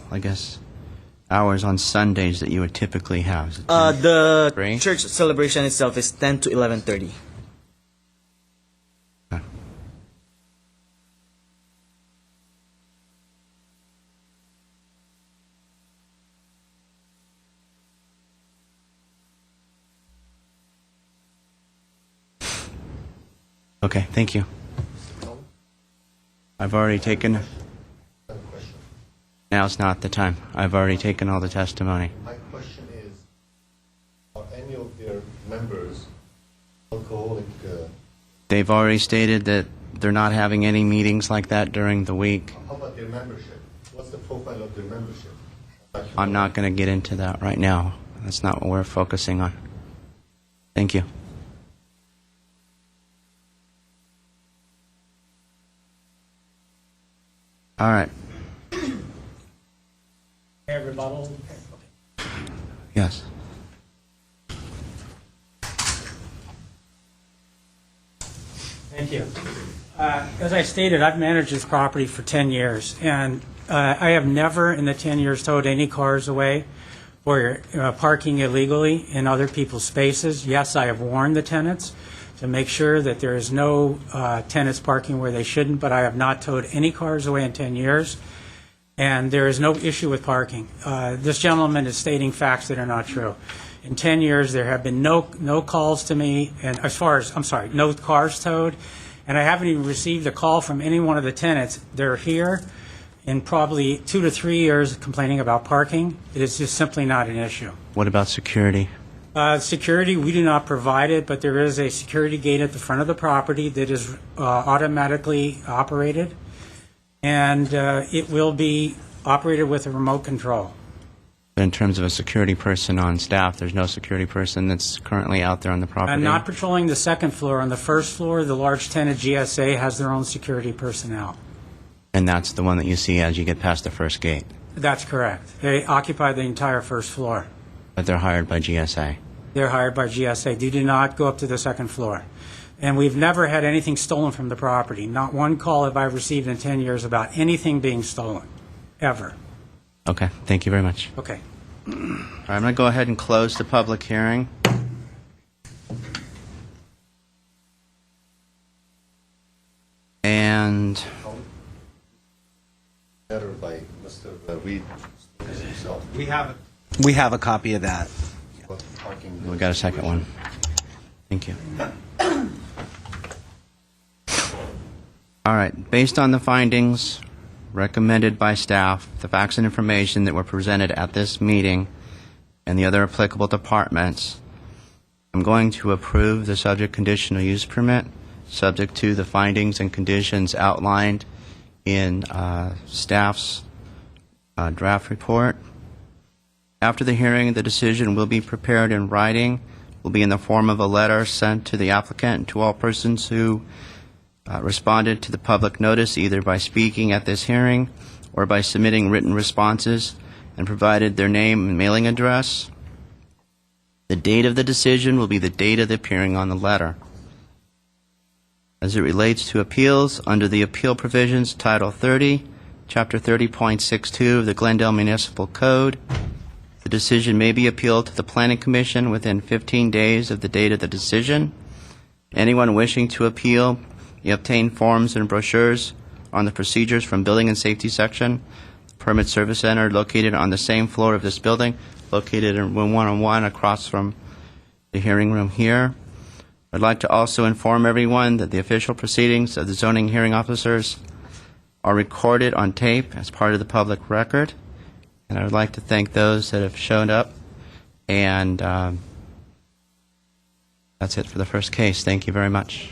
hours on Sundays that you would typically have? Is it 10? The 3? church celebration itself is 10 to 11:30. Okay, thank you. I've already taken... Now's not the time. I've already taken all the testimony. My question is, are any of their members alcoholic? They've already stated that they're not having any meetings like that during the week. How about their membership? What's the profile of their membership? I'm not going to get into that right now. That's not what we're focusing on. Thank you. All right. Rebuttal. Yes. Thank you. As I stated, I've managed this property for 10 years, and I have never in the 10 years towed any cars away or parking illegally in other people's spaces. Yes, I have warned the tenants to make sure that there is no tenants parking where they shouldn't, but I have not towed any cars away in 10 years, and there is no issue with parking. This gentleman is stating facts that are not true. In 10 years, there have been no calls to me, and no cars towed, and I haven't even received a call from any one of the tenants. They're here in probably 2 to 3 years complaining about parking. It is just simply not an issue. What about security? Security, we do not provide it, but there is a security gate at the front of the property that is automatically operated, and it will be operated with a remote control. But in terms of a security person on staff, there's no security person that's currently out there on the property? I'm not patrolling the second floor. On the first floor, the large tenant GSA has their own security personnel. And that's the one that you see as you get past the first gate? That's correct. They occupy the entire first floor. But they're hired by GSA? They're hired by GSA. They do not go up to the second floor. And we've never had anything stolen from the property. Not one call have I received in 10 years about anything being stolen, ever. Okay, thank you very much. Okay. All right, I'm going to go ahead and close the public hearing. And Better by Mr. Reed himself. We have a copy of that. But parking- we got a second one. Thank you. All right, based on the findings recommended by staff, the facts and information that were presented at this meeting, and the other applicable departments, I'm going to approve the subject conditional use permit, subject to the findings and conditions outlined in staff's draft report. After the hearing, the decision will be prepared in writing, will be in the form of a letter sent to the applicant and to all persons who responded to the public notice, either by speaking at this hearing or by submitting written responses, and provided their name and mailing address. The date of the decision will be the date of the appearing on the letter. As it relates to appeals, under the appeal provisions, Title 30, Chapter 30.62 of the Glendale Municipal Code, the decision may be appealed to the Planning Commission within 15 days of the date of the decision. Anyone wishing to appeal, you obtain forms and brochures on the procedures from Building and Safety Section, Permit Service Center, located on the same floor of this building, located in room 101 across from the hearing room here. I'd like to also inform everyone that the official proceedings of the zoning hearing officers are recorded on tape as part of the public record. And I would like to thank those that have shown up. And that's it for the first case. Thank you very much.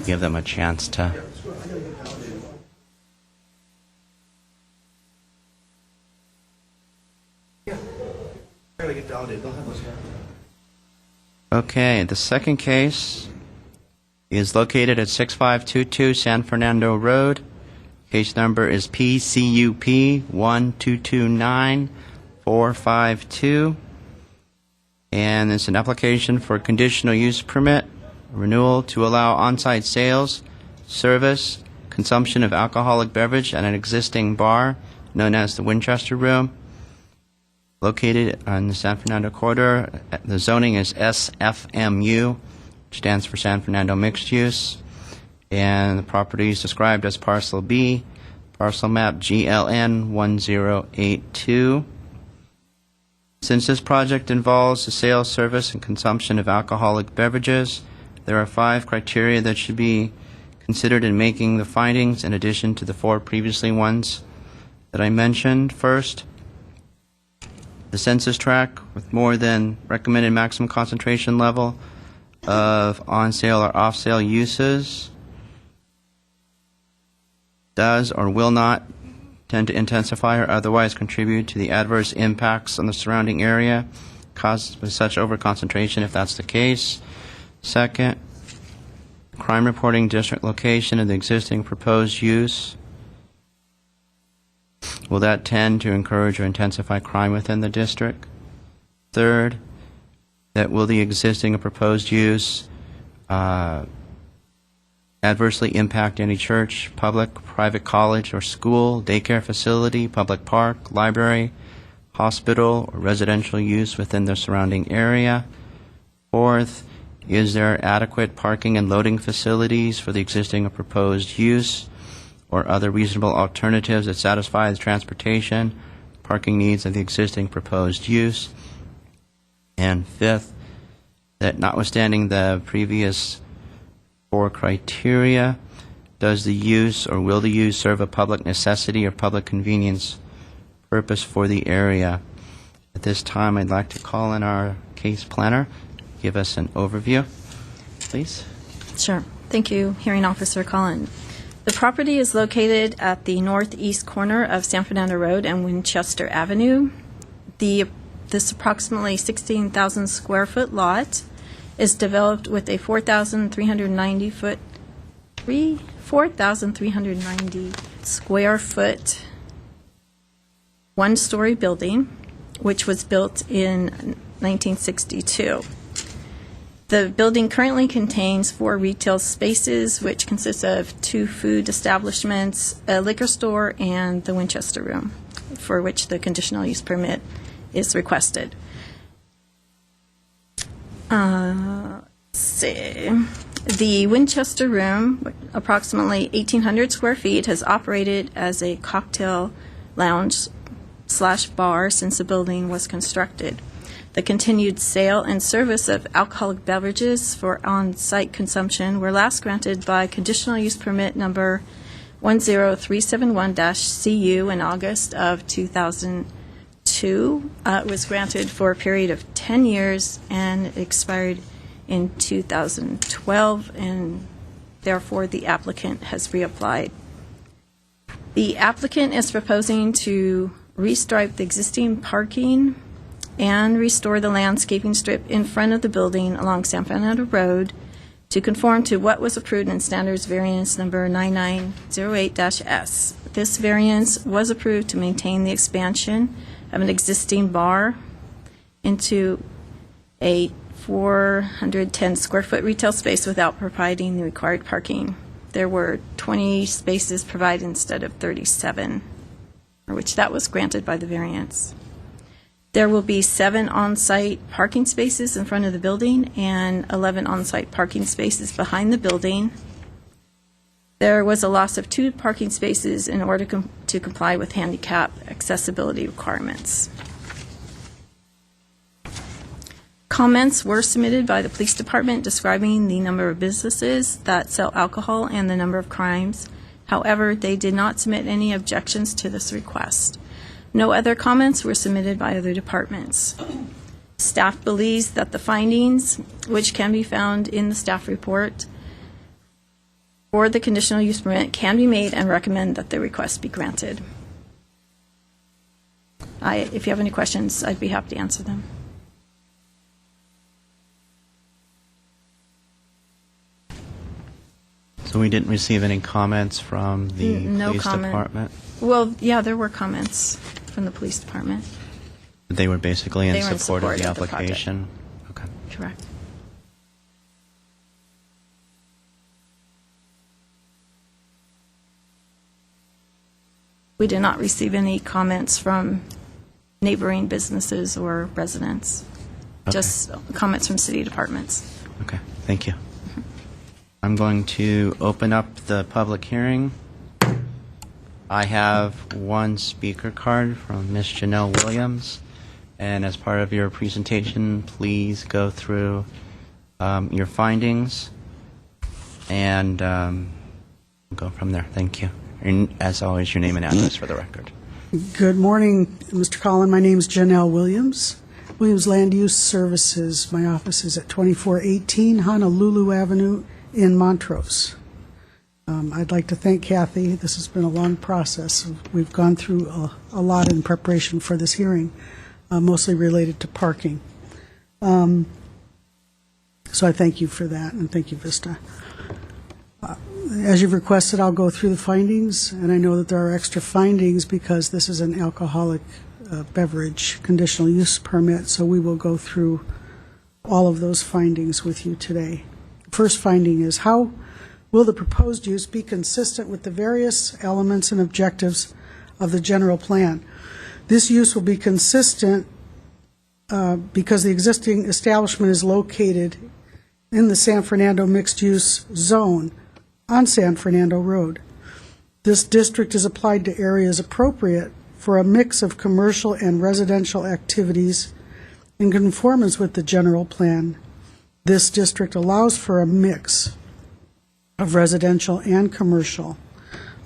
Give them a chance to. Okay, the second case is located at 6522 San Fernando Road. Case number is PCUP 1229452. And it's an application for conditional use permit renewal to allow on-site sales, service, consumption of alcoholic beverage at an existing bar known as the Winchester Room, located on the San Fernando corridor. The zoning is SFMU, which stands for San Fernando Mixed Use, and the property is described as Parcel B, parcel map GLN 1082. Since this project involves the sale, service, and consumption of alcoholic beverages, there are 5 criteria that should be considered in making the findings, in addition to the 4 previously ones that I mentioned. First, the census tract with more than recommended maximum concentration level of on-sale or off-sale uses does or will not tend to intensify or otherwise contribute to the adverse impacts on the surrounding area caused by such overconcentration, if that's the case. Second, crime reporting district location of the existing proposed use. Will that tend to encourage or intensify crime within the district? Third, that will the existing or proposed use adversely impact any church, public, private college or school, daycare facility, public park, library, hospital, or residential use within the surrounding area? Fourth, is there adequate parking and loading facilities for the existing or proposed use, or other reasonable alternatives that satisfy the transportation, parking needs of the existing proposed use? And fifth, that notwithstanding the previous 4 criteria, does the use or will the use serve a public necessity or public convenience purpose for the area? At this time, I'd like to call in our case planner, give us an overview, please. Sure. Thank you, Hearing Officer Collin. The property is located at the northeast corner of San Fernando Road and Winchester Avenue. This approximately 16,000 square foot lot is developed with a 4,390 square foot one-story building, which was built in 1962. The building currently contains 4 retail spaces, which consists of 2 food establishments, a liquor store, and the Winchester Room, for which the conditional use permit is requested. The Winchester Room, approximately 1,800 square feet, has operated as a cocktail lounge/bar since the building was constructed. The continued sale and service of alcoholic beverages for on-site consumption were last granted by conditional use permit number 10371-CU in August of 2002. It was granted for a period of 10 years and expired in 2012, and therefore the applicant has reapplied. The applicant is proposing to restripe the existing parking and restore the landscaping strip in front of the building along San Fernando Road to conform to what was approved in Standards Variance Number 9908-S. This variance was approved to maintain the expansion of an existing bar into a 410 square foot retail space without providing the required parking. There were 20 spaces provided instead of 37, for which that was granted by the variance. There will be 7 on-site parking spaces in front of the building and 11 on-site parking spaces behind the building. There was a loss of 2 parking spaces in order to comply with handicap accessibility requirements. Comments were submitted by the police department describing the number of businesses that sell alcohol and the number of crimes. However, they did not submit any objections to this request. No other comments were submitted by other departments. Staff believes that the findings, which can be found in the staff report for the conditional use permit, can be made and recommend that the request be granted. If you have any questions, I'd be happy to answer them. So we didn't receive any comments from the No police comment. department? Well, yeah, there were comments from the police department. They were basically in They were in support of the support of the project. application? Okay. Correct. We did not receive any comments from neighboring businesses or residents, Okay. just comments from city departments. Okay, thank you. I'm going to open up the public hearing. I have one speaker card from Ms. Janelle Williams, and as part of your presentation, please go through your findings and go from there. Thank you. And as always, your name and address for the record. Good morning, Mr. Collin. My name is Janelle Williams, Williams Land Use Services. My office is at 2418 Honolulu Avenue in Montrose. I'd like to thank Kathy. This has been a long process. We've gone through a lot in preparation for this hearing, mostly related to parking. So I thank you for that, and thank you, Vista. As you've requested, I'll go through the findings, and I know that there are extra findings because this is an alcoholic beverage conditional use permit, so we will go through all of those findings with you today. First finding is, how will the proposed use be consistent with the various elements and objectives of the general plan? This use will be consistent because the existing establishment is located in the San Fernando mixed-use zone on San Fernando Road. This district is applied to areas appropriate for a mix of commercial and residential activities in conformance with the general plan. This district allows for a mix of residential and commercial.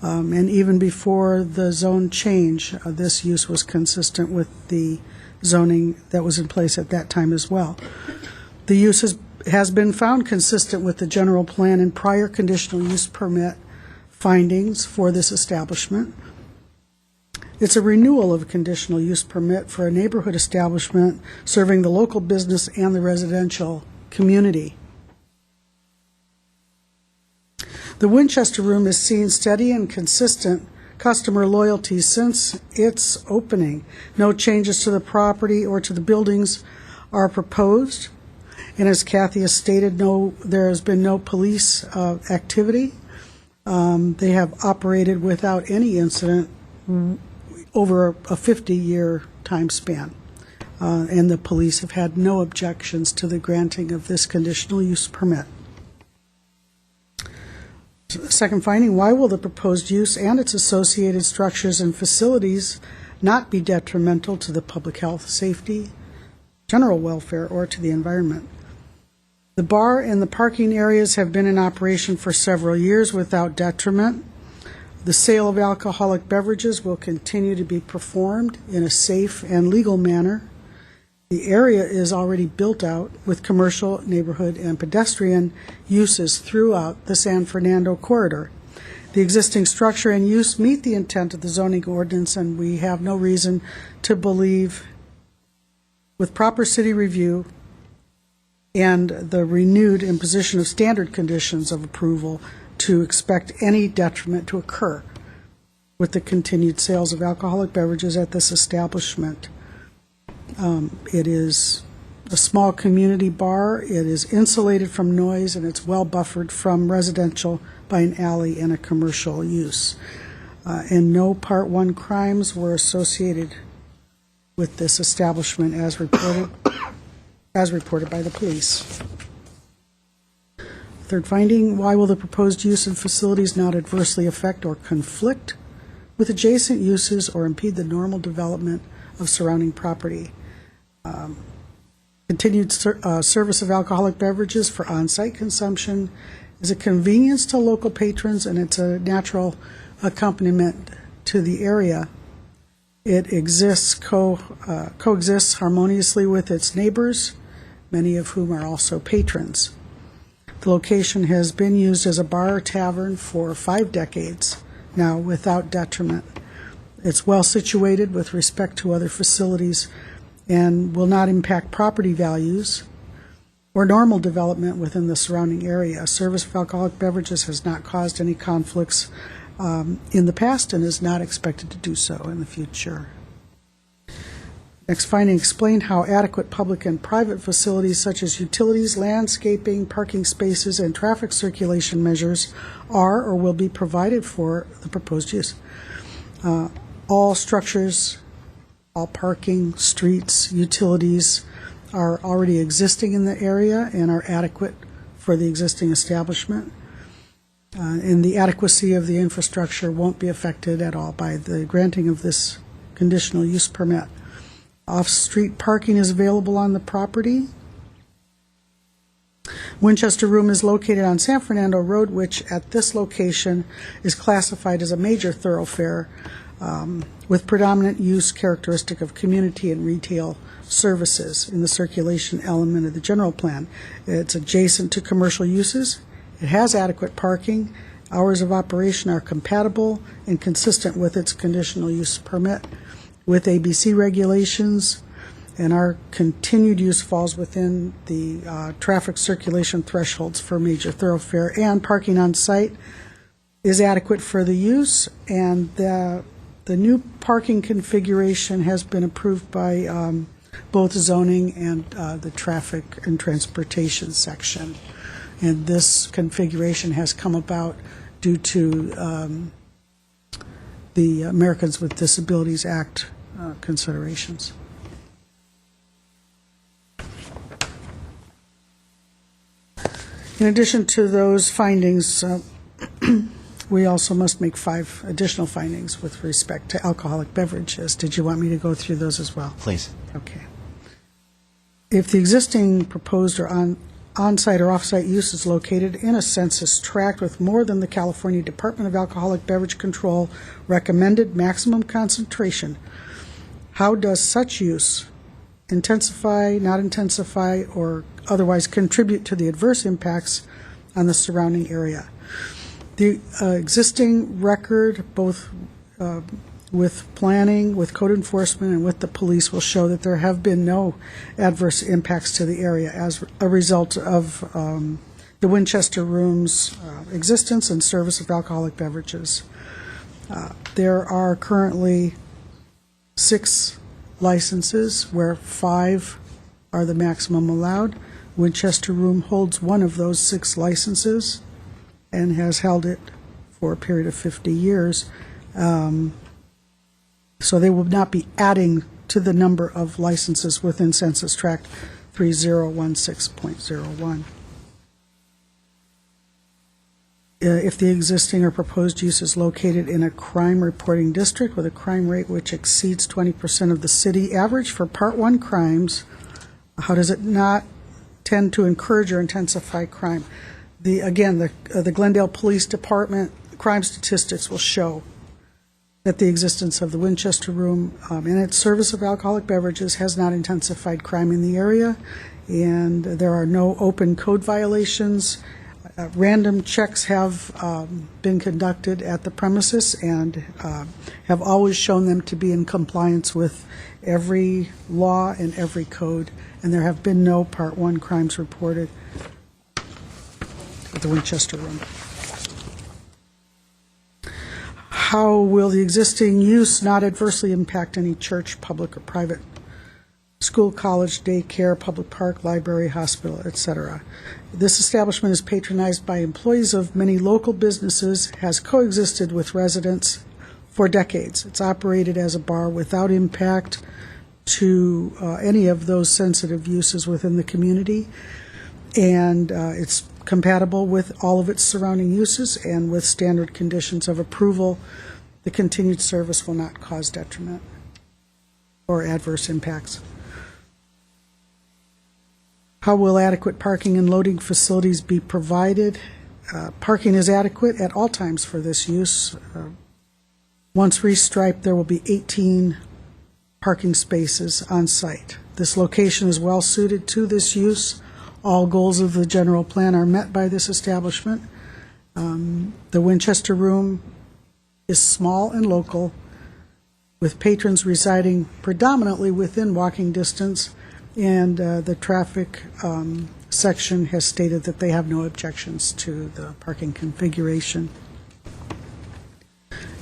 And even before the zone change, this use was consistent with the zoning that was in place at that time as well. The use has been found consistent with the general plan and prior conditional use permit findings for this establishment. It's a renewal of a conditional use permit for a neighborhood establishment serving the local business and the residential community. The Winchester Room has seen steady and consistent customer loyalty since its opening. No changes to the property or to the buildings are proposed. And as Kathy has stated, there has been no police activity. They have operated without any incident over a 50-year time span. And the police have had no objections to the granting of this conditional use permit. Second finding, why will the proposed use and its associated structures and facilities not be detrimental to the public health, safety, general welfare, or to the environment? The bar and the parking areas have been in operation for several years without detriment. The sale of alcoholic beverages will continue to be performed in a safe and legal manner. The area is already built out with commercial, neighborhood, and pedestrian uses throughout the San Fernando corridor. The existing structure and use meet the intent of the zoning ordinance, and we have no reason to believe, with proper city review and the renewed imposition of standard conditions of approval, to expect any detriment to occur with the continued sales of alcoholic beverages at this establishment. It is a small community bar. It is insulated from noise, and it's well buffered from residential by an alley and a commercial use. And no Part 1 crimes were associated with this establishment as reported by the police. Third finding, why will the proposed use and facilities not adversely affect or conflict with adjacent uses or impede the normal development of surrounding property? Continued service of alcoholic beverages for on-site consumption is a convenience to local patrons, and it's a natural accompaniment to the area. It coexists harmoniously with its neighbors, many of whom are also patrons. The location has been used as a bar or tavern for 5 decades now without detriment. It's well situated with respect to other facilities and will not impact property values or normal development within the surrounding area. Service of alcoholic beverages has not caused any conflicts in the past and is not expected to do so in the future. Next finding, explain how adequate public and private facilities such as utilities, landscaping, parking spaces, and traffic circulation measures are or will be provided for the proposed use. All structures, all parking, streets, utilities are already existing in the area and are adequate for the existing establishment. And the adequacy of the infrastructure won't be affected at all by the granting of this conditional use permit. Off-street parking is available on the property. Winchester Room is located on San Fernando Road, which at this location is classified as a major thoroughfare with predominant use characteristic of community and retail services in the circulation element of the general plan. It's adjacent to commercial uses. It has adequate parking. Hours of operation are compatible and consistent with its conditional use permit with ABC regulations, and our continued use falls within the traffic circulation thresholds for major thoroughfare, and parking on site is adequate for the use, and the new parking configuration has been approved by both zoning and the traffic and transportation section. And this configuration has come about due to the Americans with Disabilities Act considerations. In addition to those findings, we also must make 5 additional findings with respect to alcoholic beverages. Did you want me to go through those as well? Please. Okay. If the existing proposed or on-site or off-site use is located in a census tract with more than the California Department of Alcoholic Beverage Control recommended maximum concentration, how does such use intensify, not intensify, or otherwise contribute to the adverse impacts on the surrounding area? The existing record, both with planning, with code enforcement, and with the police, will show that there have been no adverse impacts to the area as a result of the Winchester Room's existence and service of alcoholic beverages. There are currently 6 licenses, where 5 are the maximum allowed. Winchester Room holds one of those 6 licenses and has held it for a period of 50 years. So they will not be adding to the number of licenses within Census Tract 3016.01. If the existing or proposed use is located in a crime reporting district with a crime rate which exceeds 20% of the city average for Part 1 crimes, how does it not tend to encourage or intensify crime? The Glendale Police Department crime statistics will show that the existence of the Winchester Room and its service of alcoholic beverages has not intensified crime in the area, and there are no open code violations. Random checks have been conducted at the premises and have always shown them to be in compliance with every law and every code, and there have been no Part 1 crimes reported at the Winchester Room. How will the existing use not adversely impact any church, public or private, school, college, daycare, public park, library, hospital, etc.? This establishment is patronized by employees of many local businesses, has coexisted with residents for decades. It's operated as a bar without impact to any of those sensitive uses within the community, and it's compatible with all of its surrounding uses and with standard conditions of approval. The continued service will not cause detriment or adverse impacts. How will adequate parking and loading facilities be provided? Parking is adequate at all times for this use. Once restriped, there will be 18 parking spaces on site. This location is well suited to this use. All goals of the general plan are met by this establishment. The Winchester Room is small and local, with patrons residing predominantly within walking distance, and the traffic section has stated that they have no objections to the parking configuration.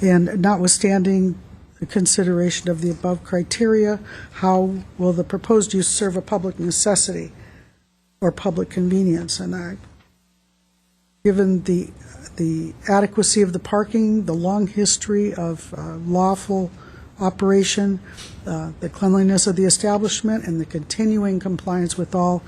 And notwithstanding the consideration of the above criteria, how will the proposed use serve a public necessity or public convenience? And given the adequacy of the parking, the long history of lawful operation, the cleanliness of the establishment, and the continuing compliance with all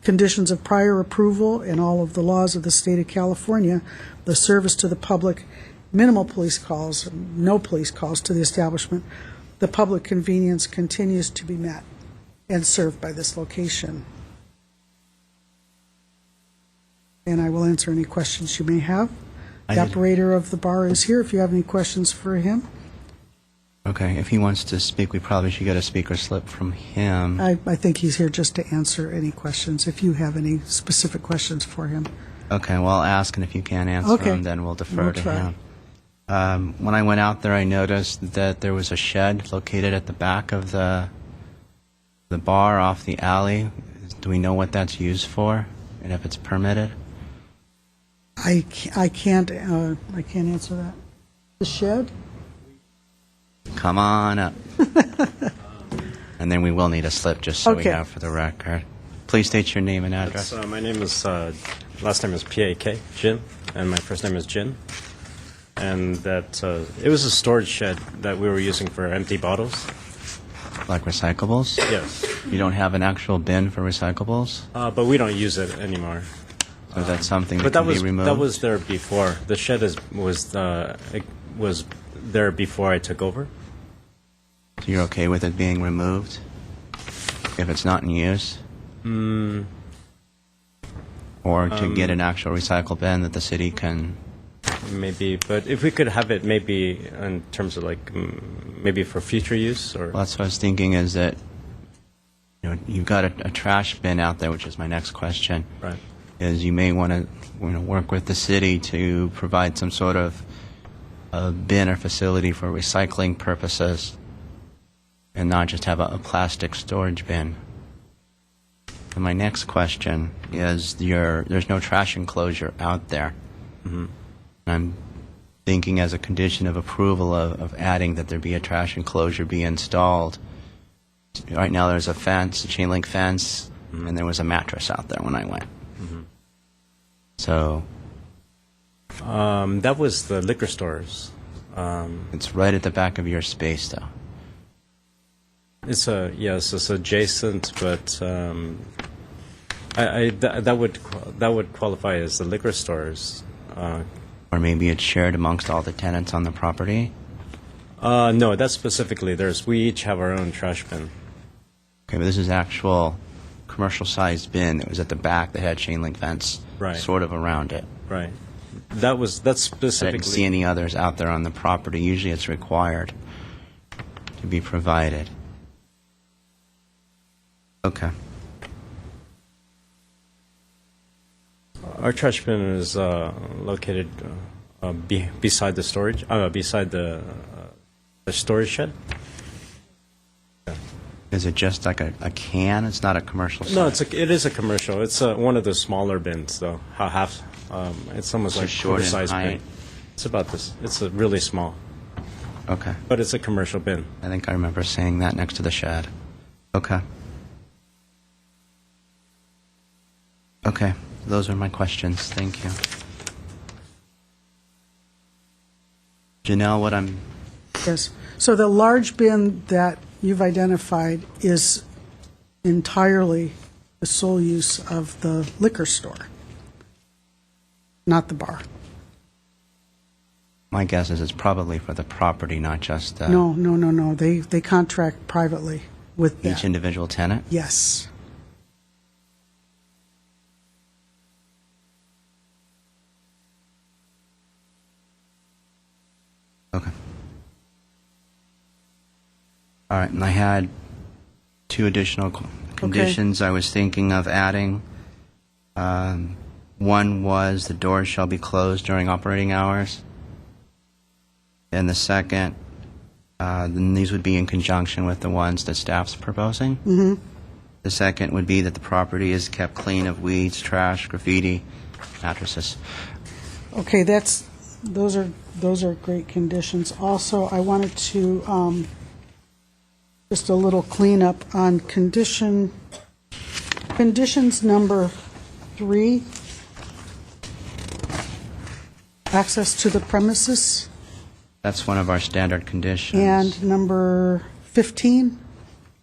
conditions of prior approval and all of the laws of the state of California, the service to the public, minimal police calls, no police calls to the establishment, the public convenience continues to be met and served by this location. And I will answer any questions you may have. The operator of the bar is here if you have any questions for him. Okay, if he wants to speak, we probably should get a speaker slip from him. I think he's here just to answer any questions, if you have any specific questions for him. Okay, well, I'll ask, and if you can't answer Okay. them, then we'll defer We'll to try. him. When I went out there, I noticed that there was a shed located at the back of the bar off the alley. Do we know what that's used for, and if it's permitted? I can't answer that. The shed? Come on up. And then we will need a slip just so we Okay. have for the record. Please state your name and address. My name is, last name is P-A-K, Jin, and my first name is Jin. And that, it was a storage shed that we were using for empty bottles. Like recyclables? Yes. You don't have an actual bin for recyclables? But we don't use it anymore. So that's something that But that can was, be removed? that was there before. The shed was there before I took over. So you're okay with it being removed if it's not in use? Or to get an actual recycle bin that the city can... Maybe, but if we could have it maybe in terms of like, maybe for future use or... Well, that's what I was thinking is that, you've got a trash bin out there, which is my next question. Right. Is you may want to work with the city to provide some sort of a bin or facility for recycling purposes and not just have a plastic storage bin. And my next question is there's no trash enclosure out there. Mm-hmm. I'm thinking as a condition of approval of adding that there be a trash enclosure be installed. Right now there's a fence, a chain link fence, and there was a mattress out there when I went. Mm-hmm. So That was the liquor stores. it's right at the back of your space, though. It's adjacent, but that would qualify as the liquor stores. Or maybe it's shared amongst all the tenants on the property. No, that's specifically theirs. We each have our own trash bin. Okay, but this is actual commercial-sized bin that was at the back that had chain link fence Right. sort of around it. Right. That's I specifically. didn't see any others out there on the property. Usually it's required to be provided. Okay. Our trash bin is located beside the storage, beside the storage shed. Is it just like a can? It's not a commercial No, size? it is a commercial. It's one of the smaller bins, though. Half. It's almost So like short in oversized bin. height. It's about this. It's a really small, Okay. but it's a commercial bin. I think I remember saying that next to the shed. Okay. Okay. Those are my questions. Thank you. Janelle, what I'm... Yes. So the large bin that you've identified is entirely the sole use of the liquor store, not the bar. My guess is it's probably for the property, not just No. They contract privately with each that. individual tenant? Yes. Okay. All right, and I had two additional conditions I was thinking of adding. One was the doors shall be closed during operating hours. And the second, then these would be in conjunction with the ones that staff's proposing. Mm-hmm. The second would be that the property is kept clean of weeds, trash, graffiti, mattresses. Okay, those are great conditions. Also, I wanted to just a little cleanup on conditions number 3, access to the premises, That's one of our standard conditions. and number 15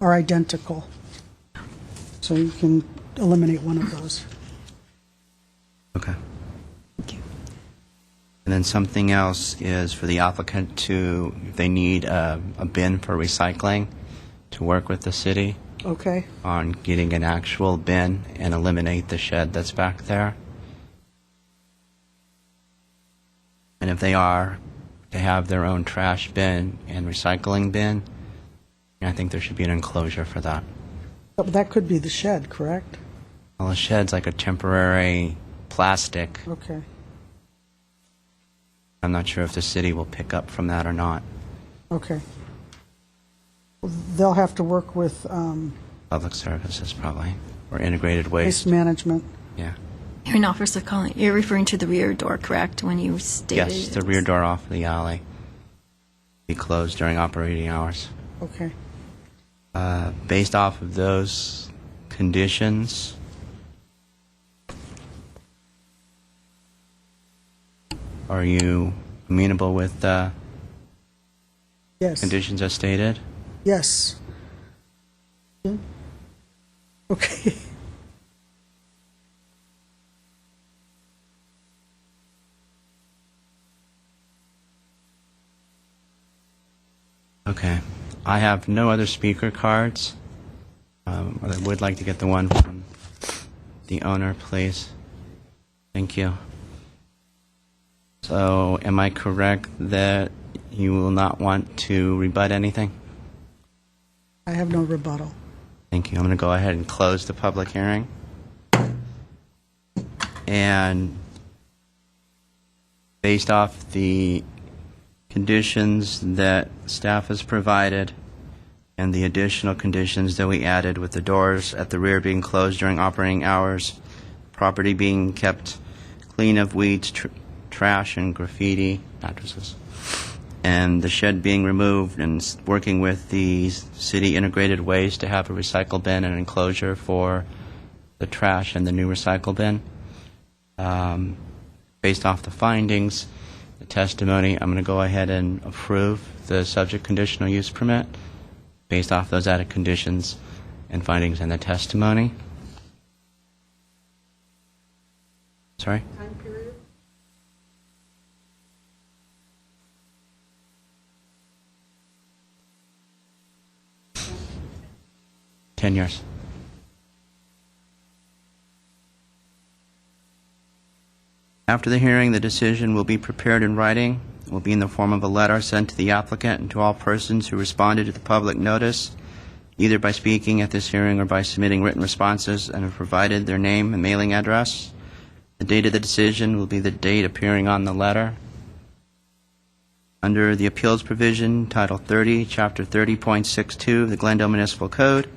are identical. So you can eliminate one of those. Okay. And then something else is for the applicant to, if they need a bin for recycling, to work with the city Okay? on getting an actual bin and eliminate the shed that's back there. And if they are to have their own trash bin and recycling bin, I think there should be an enclosure for that. But that could be the shed, correct? Well, the shed's like a temporary plastic. Okay. I'm not sure if the city will pick up from that or not. Okay. They'll have to work with Public services, probably, or integrated waste waste. management. Yeah. Hearing officer calling. You're referring to the rear door, correct? When you stated Yes, the rear door off the alley be closed during operating hours. Okay. Based off of those conditions, are you amenable with the Yes. conditions as stated? Yes. Okay. Okay. I have no other speaker cards. I would like to get the one from the owner, please. Thank you. So, am I correct that you will not want to rebut anything? I have no rebuttal. Thank you. I'm going to go ahead and close the public hearing. And based off the conditions that staff has provided and the additional conditions that we added with the doors at the rear being closed during operating hours, property being kept clean of weeds, trash, and graffiti, mattresses, and the shed being removed, and working with the city integrated waste to have a recycle bin and enclosure for the trash and the new recycle bin. Based off the findings, the testimony, I'm going to go ahead and approve the subject conditional use permit based off those added conditions and findings and the testimony. Sorry? Time period? $10 years. After the hearing, the decision will be prepared in writing. It will be in the form of a letter sent to the applicant and to all persons who responded to the public notice, either by speaking at this hearing or by submitting written responses and have provided their name and mailing address. The date of the decision will be the date appearing on the letter. Under the appeals provision, Title 30, Chapter 30.62 of the Glendale Municipal Code,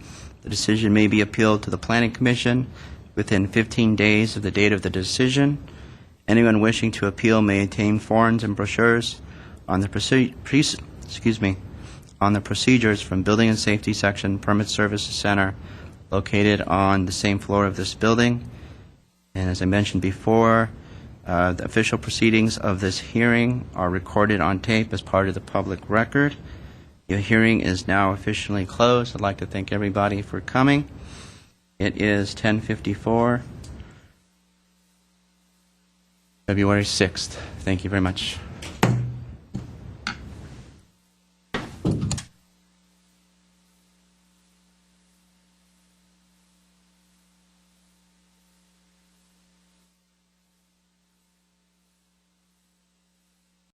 the decision may be appealed to the Planning Commission within 15 days of the date of the decision. Anyone wishing to appeal may obtain forms and brochures on the on the procedures from Building and Safety Section Permit Services Center, located on the same floor of this building. And as I mentioned before, the official proceedings of this hearing are recorded on tape as part of the public record. The hearing is now officially closed. I'd like to thank everybody for coming. It is 10:54. February 6th. Thank you very much.